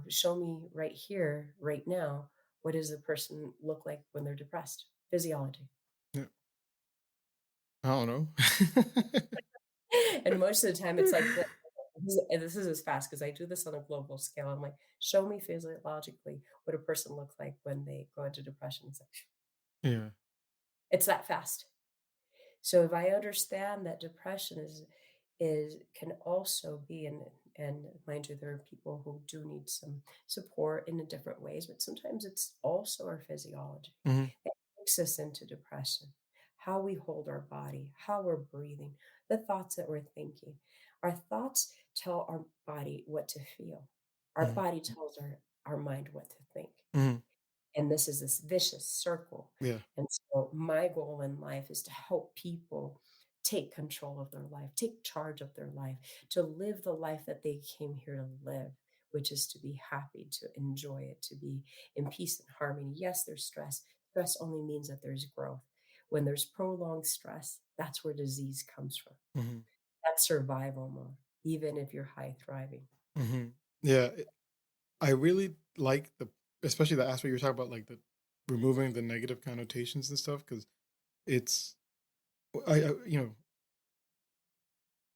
show me right here, right now, what does a person look like when they're depressed? Physiology. Yeah. I don't know. And most of the time it's like this. And this is as fast because I do this on a global scale. I'm like, show me physiologically what a person looks like when they go into depression. It's like, Yeah. it's that fast. So if I understand that depression is can also be, and mind you, there are people who do need some support in different ways, but sometimes it's also our physiology Mhm. that takes us into depression. How we hold our body, how we're breathing, the thoughts that we're thinking. Our thoughts tell our body what to feel. Our Mhm. body tells our mind what to think. Mhm. And this is this vicious circle. Yeah. And so my goal in life is to help people take control of their life, take charge of their life, to live the life that they came here to live, which is to be happy, to enjoy it, to be in peace and harmony. Yes, there's stress. Stress only means that there's growth. When there's prolonged stress, that's where disease comes from. Mhm. That's survival mode, even if you're high thriving. Mhm. Yeah. I really like especially the aspect you're talking about, like the removing the negative connotations and stuff, because it's,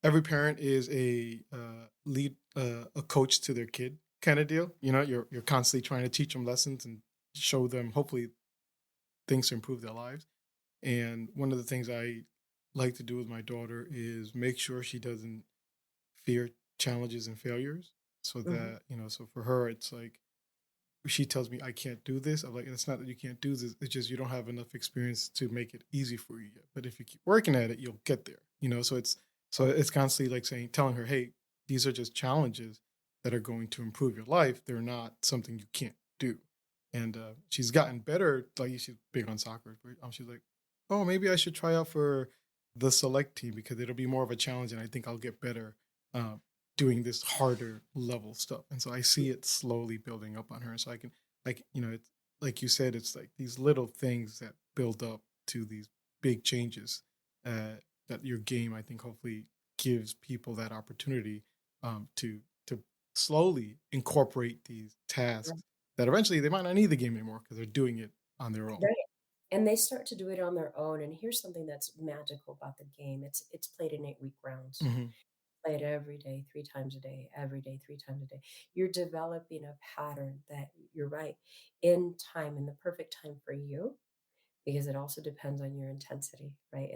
every parent is a coach to their kid kind of deal. You're constantly trying to teach them lessons and show them hopefully things to improve their lives. And one of the things I like to do with my daughter is make sure she doesn't fear challenges and failures, so Mhm. that so for her it's like she tells me I can't do this. I'm like, it's not that you can't do this. It's just you don't have enough experience to make it easy for you yet. But if you keep working at it, you'll get there. So it's constantly like telling her, hey, these are just challenges that are going to improve your life. They're not something you can't do. And she's gotten better. Like she's big on soccer. But, she's like, oh, maybe I should try out for the select team because it'll be more of a challenge, and I think I'll get better. Uh, Doing this harder level stuff. And so I see it slowly building up on her. So I can, like, it's like you said, it's like these little things that build up to these big changes that your game, I think, hopefully gives people that opportunity to slowly incorporate these tasks that eventually they might not need the game anymore because they're doing it on their own. Right. And they start to do it on their own, and here's something that's magical about the game. It's played in 8-week rounds. Hmm. Play it every day, 3 times a day, every day, 3 times a day. You're developing a pattern that you're right, in time, in the perfect time for you, because it also depends on your intensity, right?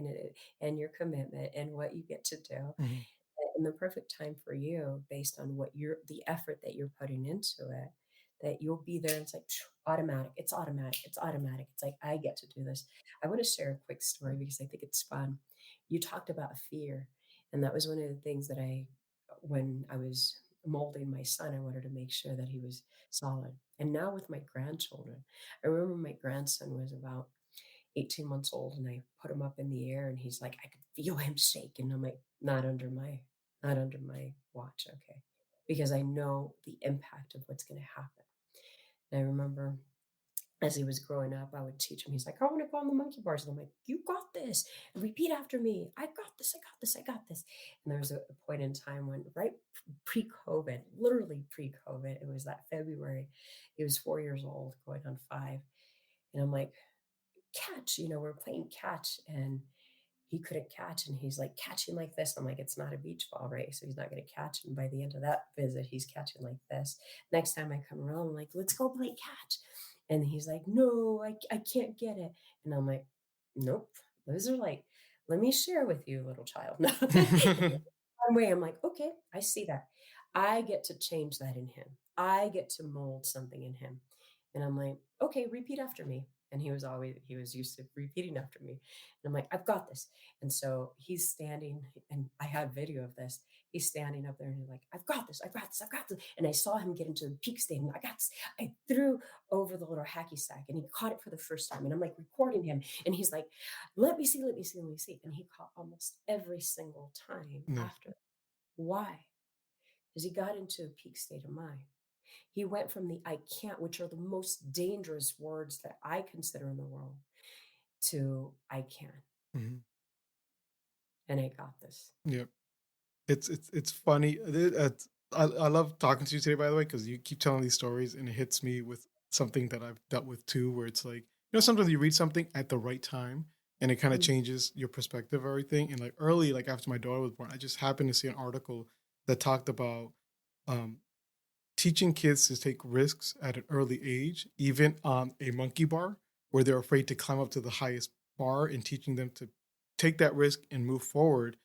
And your commitment and what you get to do. Hmm. In the perfect time for you based on what you're the effort that you're putting into it, that you'll be there. It's like automatic. It's automatic. It's automatic. It's like, I get to do this. I want to share a quick story because I think it's fun. You talked about fear. And that was one of the things that when I was molding my son, I wanted to make sure that he was solid. And now with my grandchildren, I remember my grandson was about 18 months old and I put him up in the air and he's like, I could feel him shake. And I'm like, not under my watch. Okay. Because I know the impact of what's going to happen. And I remember as he was growing up, I would teach him. He's like, I want to go on the monkey bars. And I'm like, you got this. Repeat after me. I got this. I got this. I got this. And there was a point in time when, right pre COVID, literally pre COVID, it was that February. He was 4 years old, going on 5. And I'm like, catch, we're playing catch and he couldn't catch and he's like catching like this. I'm like, it's not a beach ball, right? So he's not going to catch. And by the end of that visit, he's catching like this. Next time I come around, I'm like, let's go play catch. And he's like, no, I can't get it. And I'm like, nope. Those are like, let me share with you, little child. No. One way, I'm like, okay, I see that. I get to change that in him. I get to mold something in him. And I'm like, okay, repeat after me. And he was used to repeating after me. And I'm like, I've got this. And so he's standing, and I had video of this. He's standing up there and he's like, I've got this, I've got this, I've got this. And I saw him get into the peak state. And I got this. I threw over the little hacky sack and he caught it for the first time. And I'm like recording him. And he's like, let me see, let me see, let me see. And he caught almost every single time Nice. after. Why? Because he got into a peak state of mind. He went from the I can't, which are the most dangerous words that I consider in the world, to I can. Hmm. And I got this. Yeah. It's funny. I love talking to you today, by the way, because you keep telling these stories, and it hits me with something that I've dealt with too, where it's like sometimes you read something at the right time, and it kind of Mm, changes your perspective of everything. And like early, like after my daughter was born, I just happened to see an article that talked about um, teaching kids to take risks at an early age, even on a monkey bar, where they're afraid to climb up to the highest bar, and teaching them to take that risk and move forward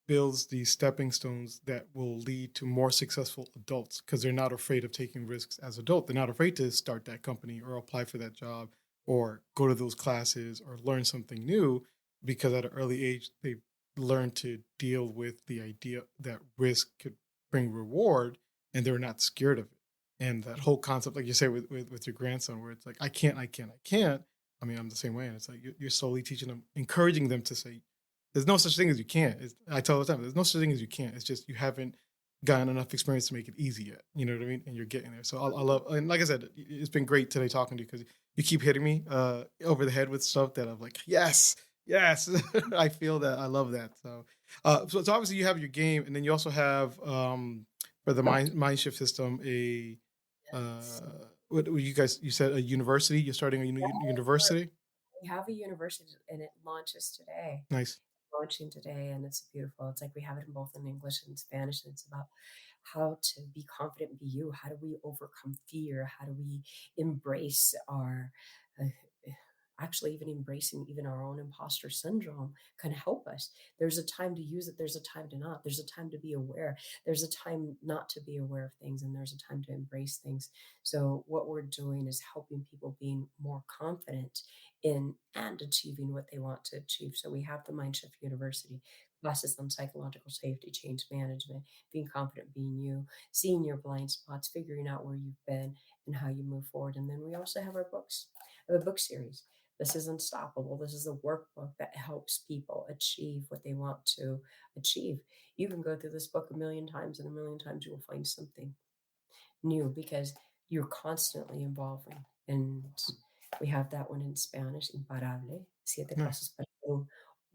builds these stepping stones that will lead to more successful adults because they're not afraid of taking risks as adult. They're not afraid to start that company or apply for that job or go to those classes or learn something new because at an early age they learn to deal with the idea that risk could bring reward and they're not scared of it. And that whole concept, like you say with your grandson, where it's like, I can't, I can't, I can't. I mean, I'm the same way. And it's like you're slowly teaching them, encouraging them to say, there's no such thing as you can't. I tell all the time, there's no such thing as you can't. It's just you haven't gotten enough experience to make it easy yet. You know what I mean? And you're getting there. So I love, and like I said, it's been great today talking to you because you keep hitting me over the head with stuff that I'm like, yes, yes. I feel that. I love that. So obviously you have your game, and then you also have for the mind shift system yes. what you guys you said a university. You're starting a Yeah, university. we have a university and it launches today. Nice. Launching today, and it's beautiful. It's like we have it in both in English and Spanish, and it's about how to be confident and be you. How do we overcome fear? How do we embrace our uh, actually even embracing even our own imposter syndrome can help us. There's a time to use it, there's a time to not. There's a time to be aware, there's a time not to be aware of things, and there's a time to embrace things. So what we're doing is helping people being more confident in and achieving what they want to achieve. So we have the MindShift University classes on psychological safety, change management, being confident, being you, seeing your blind spots, figuring out where you've been and how you move forward. And then we also have our books, a book series. This is Unstoppable. This is a workbook that helps people achieve what they want to achieve. You can go through this book a million times, and a million times you will find something new because you're constantly evolving. And we have that one in Spanish, Imparable, Siete Nice. Pasos para un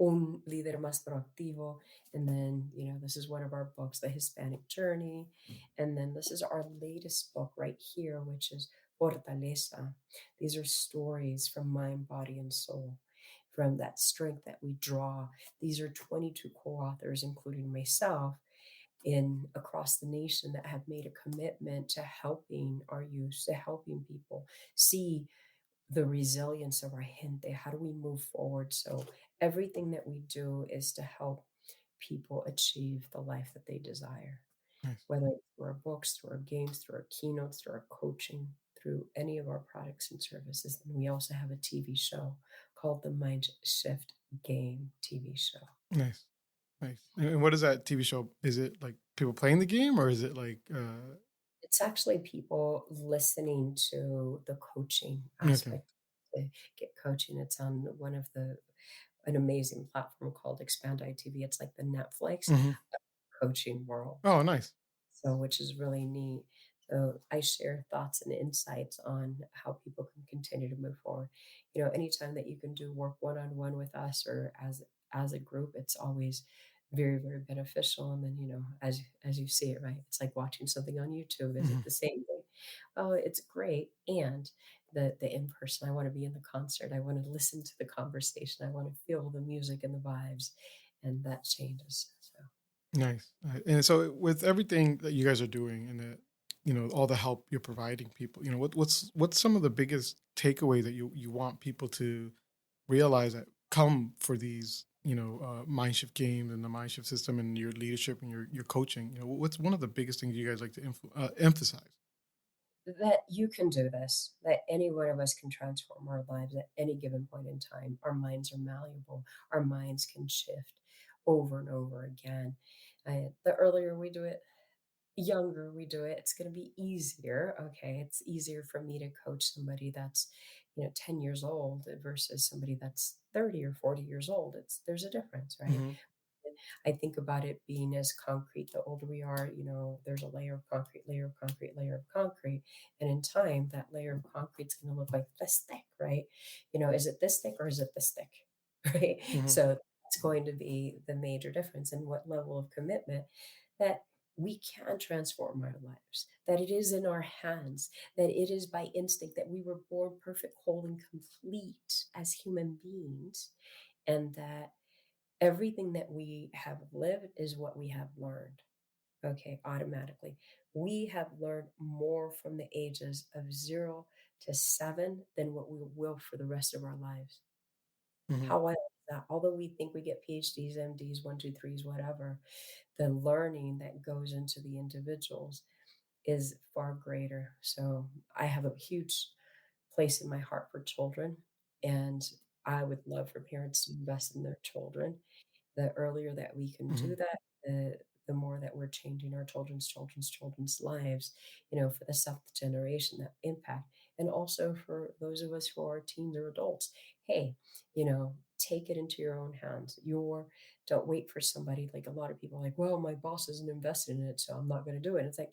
Un líder más proactivo. And then, this is one of our books, The Hispanic Journey. And then this is our latest book right here, which is Fortaleza. These are stories from mind, body, and soul, from that strength that we draw. These are 22 co-authors, including myself, in across the nation that have made a commitment to helping our youth, to helping people see the resilience of our gente. How do we move forward? So everything that we do is to help people achieve the life that they desire, Nice. whether it's through our books, through our games, through our keynotes, through our coaching, through any of our products and services. And we also have a TV show called the MindShift Game TV show. Nice. Nice. And what is that TV show? Is it like people playing the game or is it like It's actually people listening to the coaching okay. aspect to get coaching. It's on one of the an amazing platform called Expand ITV. It's like the Netflix Hmm. coaching world. Oh, nice. So, which is really neat. So, I share thoughts and insights on how people can continue to move forward. Anytime that you can do work one on one with us or as a group, it's always very, very beneficial. And then, as you see it, right? It's like watching something on YouTube. Is Hmm. it the same thing? Oh, it's great. And the in person, I want to be in the concert. I want to listen to the conversation. I want to feel the music and the vibes, and that changes. So. Nice. And so with everything that you guys are doing and that, all the help you're providing people, what's some of the biggest takeaway that you want people to realize that come for these, mind shift games and the mind shift system and your leadership and your coaching, what's one of the biggest things you guys like to emphasize? That you can do this, that any one of us can transform our lives at any given point in time. Our minds are malleable, our minds can shift over and over again. The earlier we do it, younger we do it, it's going to be easier. Okay. It's easier for me to coach somebody that's, 10 years old versus somebody that's 30 or 40 years old. There's a difference, right? Hmm. I think about it being as concrete. The older we are, there's a layer of concrete, layer of concrete, layer of concrete. And in time, that layer of concrete is going to look like this thick, right? Is it this thick or is it this thick? Right. Hmm. So that's going to be the major difference in what level of commitment that we can transform our lives, that it is in our hands, that it is by instinct, that we were born perfect, whole, and complete as human beings, and that everything that we have lived is what we have learned. Okay, automatically. We have learned more from the ages of 0 to 7 than what we will for the rest of our lives. Hmm. How wild is that? Although we think we get PhDs, MDs, one, two, threes, whatever, the learning that goes into the individuals is far greater. So I have a huge place in my heart for children, and I would love for parents to invest in their children. The earlier that we can Hmm. do that, the more that we're changing our children's lives, for the seventh generation, that impact. And also for those of us who are teens or adults, hey, take it into your own hands. Don't wait for somebody. Like a lot of people are like, well, my boss isn't invested in it, so I'm not going to do it. And it's like,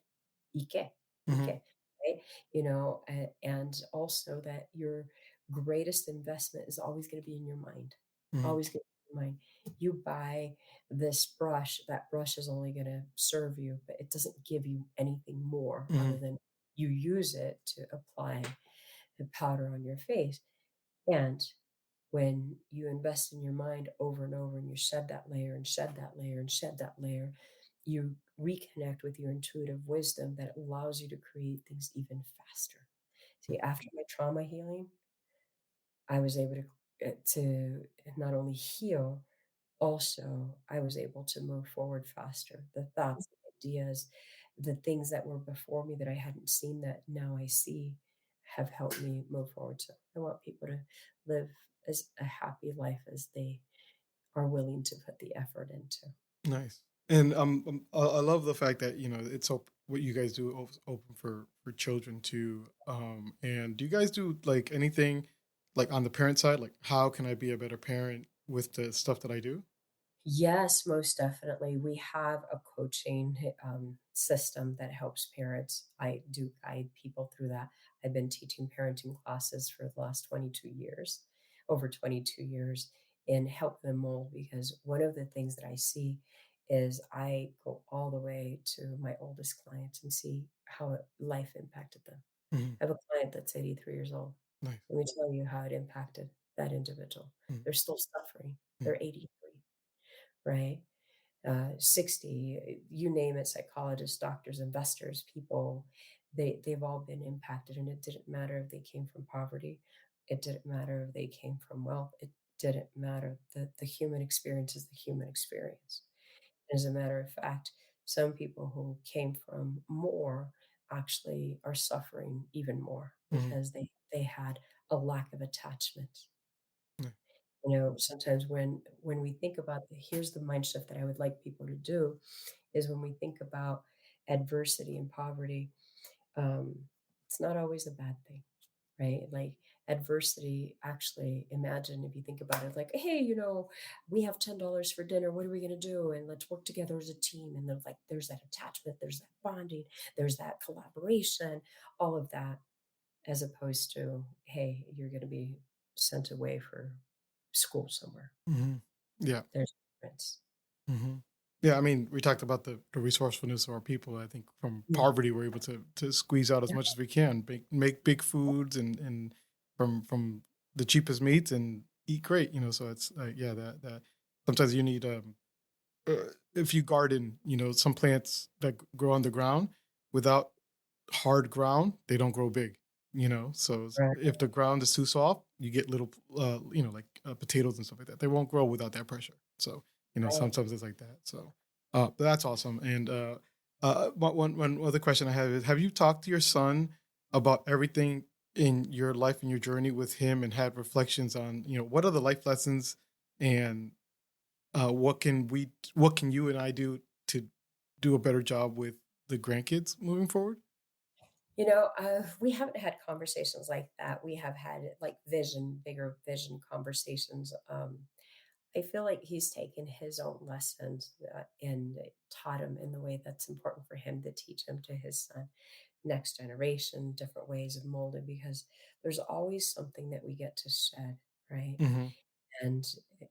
Ike, Hmm. Ike, right? And also that your greatest investment is always going to be in your mind, Hmm. always going to be in your mind. You buy this brush, that brush is only going to serve you, but it doesn't give you anything more other Hmm. than you use it to apply the powder on your face. And when you invest in your mind over and over and you shed that layer and shed that layer and shed that layer, you reconnect with your intuitive wisdom that allows you to create things even faster. See, after my trauma healing, I was able to not only heal, also I was able to move forward faster. The thoughts, the ideas, the things that were before me that I hadn't seen that now I see have helped me move forward. So I want people to live as a happy life as they are willing to put the effort into. Nice. And I love the fact that it's what you guys do open for children too. And do you guys do like anything like on the parent side? Like, how can I be a better parent with the stuff that I do? Yes, most definitely. We have a coaching system that helps parents. I do guide people through that. I've been teaching parenting classes for the last 22 years, over 22 years. and help them mold, because one of the things that I see is I go all the way to my oldest clients and see how life impacted them. Mhm. I have a client that's 83 years old. Nice. Let me tell you how it impacted that individual. Mhm. They're still suffering. Mhm. They're 83, right? 60, you name it, psychologists, doctors, investors, people, they've all been impacted. And it didn't matter if they came from poverty. It didn't matter if they came from wealth. It didn't matter. The human experience is the human experience. As a matter of fact, some people who came from more actually are suffering even more Mhm. because they had a lack of attachment. Yeah. Sometimes when we think about here's the mind shift that I would like people to do, is when we think about adversity and poverty, um, it's not always a bad thing, right? Like adversity, actually, imagine if you think about it, like, hey, we have $10 for dinner. What are we going to do? And let's work together as a team. And then, like, there's that attachment, there's that bonding, there's that collaboration, all of that, as opposed to, hey, you're going to be sent away for school somewhere. Mhm. Yeah. There's a difference. Mhm. Yeah, I mean, we talked about the resourcefulness of our people. I think from Yeah. poverty, we're able to squeeze out as much as we can, make big foods, and from the cheapest meats and eat great. So it's yeah, that sometimes you need if you garden, some plants that grow on the ground without hard ground, they don't grow big. So Right. if the ground is too soft, you get little, like potatoes and stuff like that. They won't grow without that pressure. So Right. sometimes it's like that. So but that's awesome. And one other question I have is: have you talked to your son about everything in your life and your journey with him, and had reflections on what are the life lessons, and what can you and I do to do a better job with the grandkids moving forward? We haven't had conversations like that. We have had like bigger vision conversations. I feel like he's taken his own lessons and taught him in the way that's important for him to teach him to his son, next generation, different ways of molding, because there's always something that we get to shed, right? Mhm. And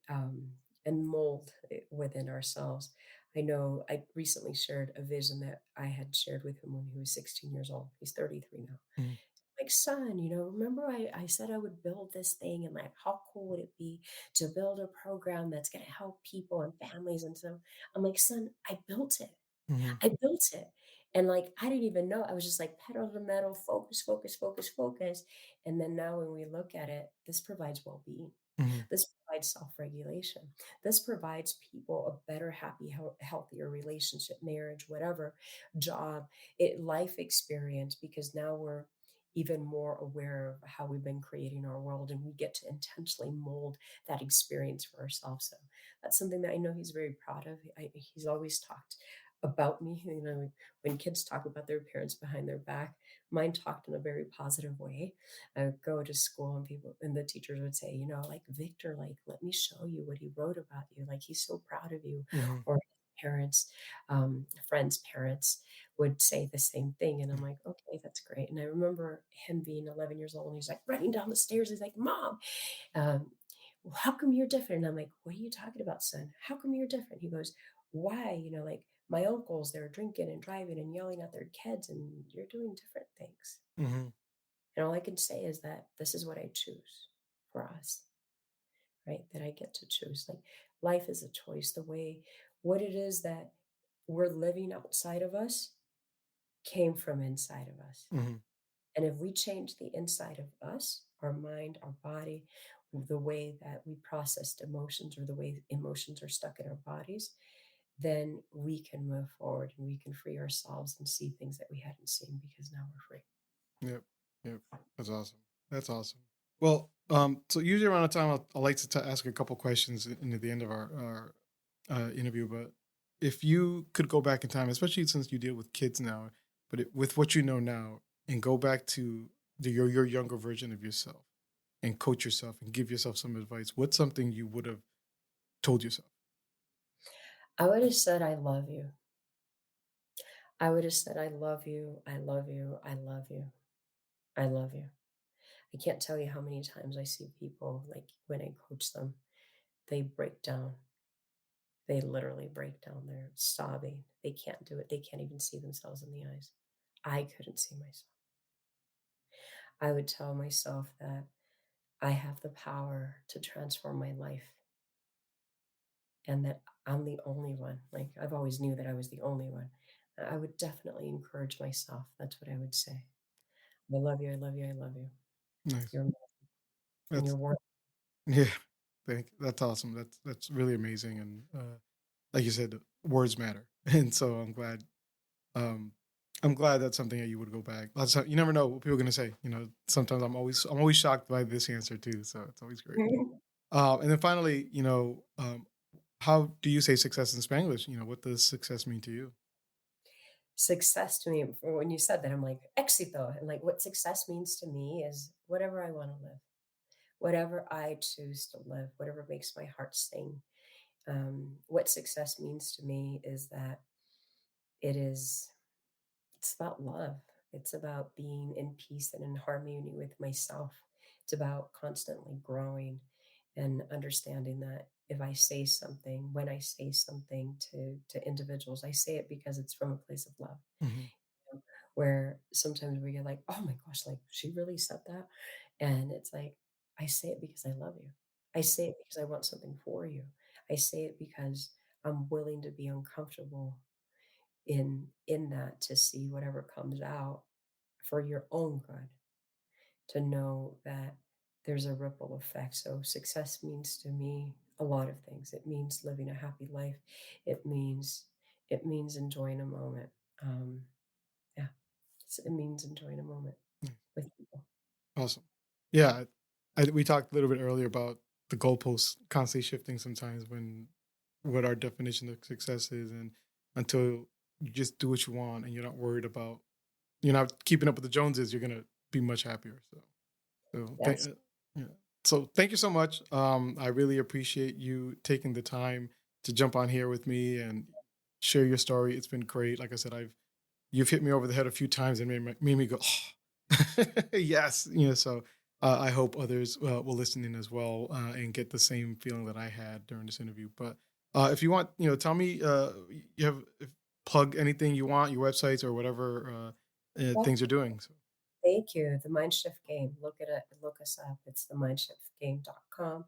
um, and mold it within ourselves. I know I recently shared a vision that I had shared with him when he was 16 years old. He's 33 now. Mhm. Like, son, remember I said I would build this thing, and like, how cool would it be to build a program that's going to help people and families? And so I'm like, son, I built it. Mhm. I built it. And like, I didn't even know. I was just like pedal to the metal, focus, focus, focus, focus. And then now when we look at it, this provides well being. Mhm. This provides self regulation. This provides people a better, happy, healthier relationship, marriage, whatever, job, life experience, because now we're even more aware of how we've been creating our world, and we get to intentionally mold that experience for ourselves. So that's something that I know he's very proud of. He's always talked about me. When kids talk about their parents behind their back, mine talked in a very positive way. I would go to school and people and the teachers would say, like, Victor, like, let me show you what he wrote about you. Like, he's so proud of you. Mhm. Or parents, friends' parents would say the same thing. And I'm Yeah. like, okay, that's great. And I remember him being 11 years old and he's like running down the stairs. He's like, Mom, um, well, how come you're different? And I'm like, what are you talking about, son? How come you're different? He goes, why? Like my uncles, they're drinking and driving and yelling at their kids, and you're doing different things. Mhm. And all I can say is that this is what I choose for us, right? That I get to choose. Like life is a choice. What it is that we're living outside of us came from inside of us. Mhm. And if we change the inside of us, our mind, our body, the way that we processed emotions or the way emotions are stuck in our bodies, then we can move forward and we can free ourselves and see things that we hadn't seen because now we're free. Yep. Yep. That's awesome. That's awesome. Well, so usually around the time I like to ask a couple questions into the end of our interview. But if you could go back in time, especially since you deal with kids now, but with what you know now, and go back to your younger version of yourself, and coach yourself and give yourself some advice, what's something you would have told yourself? I would have said, I love you. I would have said, I love you. I love you. I love you. I love you. I can't tell you how many times I see people like when I coach them. they break down. They literally break down. They're sobbing. They can't do it. They can't even see themselves in the eyes. I couldn't see myself. I would tell myself that I have the power to transform my life and that I'm the only one. Like I've always knew that I was the only one. I would definitely encourage myself. That's what I would say. I love you. I love you. I love you. Nice. You're amazing. And That's you're worth. yeah. That's awesome. That's really amazing. And like you said, words matter. And so um I'm glad that's something that you would go back. You never know what people are gonna say. Sometimes I'm always shocked by this answer too. So it's always great. And then finally, how do you say success in Spanglish? What does success mean to you? Success to me, when you said that, I'm like, éxito. And like what success means to me is whatever I want to live, whatever I choose to live, whatever makes my heart sing. What success means to me is that it is it's about love. It's about being in peace and in harmony with myself. It's about constantly growing and understanding that if I say something, when I say something to individuals, I say it because it's from a place of love. Hmm. Where sometimes we get like, oh my gosh, like she really said that. And it's like, I say it because I love you. I say it because I want something for you. I say it because I'm willing to be uncomfortable in that to see whatever comes out for your own good, to know that there's a ripple effect. So success means to me a lot of things. It means living a happy life. It means it means enjoying a moment. Um, yeah, it means enjoying a moment with people. Awesome. Yeah, we talked a little bit earlier about the goalposts constantly shifting sometimes when what our definition of success is, and until you just do what you want and you're not worried about you're not keeping up with the Joneses, you're gonna be much happier. Yes, Yeah. So thank you so much. I really appreciate you taking the time to jump on here with me and share your story. It's been great. Like I said, you've hit me over the head a few times and made me go, oh. Yes. So I hope others will listen in as well and get the same feeling that I had during this interview. But if you want, tell me, you have plug anything you want, your websites or whatever well, things you're doing. So thank you. The MindShift game. Look at it. Look us up. It's the mindshiftgame.com.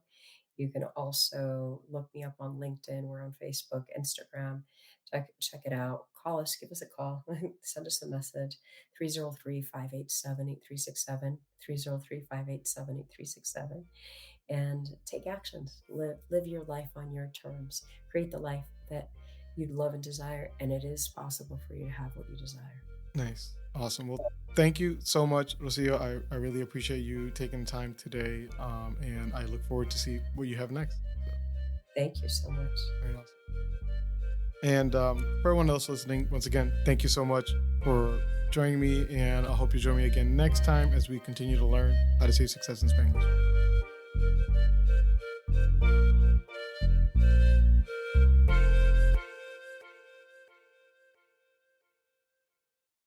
You can also look me up on LinkedIn. We're on Facebook, Instagram. Check it out. Call us. Give us a call. Send us a message. 303-587-8367. 303-587-8367. And take actions. Live your life on your terms. Create the life that you'd love and desire. And it is possible for you to have what you desire. nice. Awesome. Well, thank you so much, Rocio. I really appreciate you taking the time today. And I look forward to see what you have next. So, Thank you so much. very awesome. And for everyone else listening, once again, thank you so much for joining me. And I hope you join me again next time as we continue to learn how to say success in Spanglish.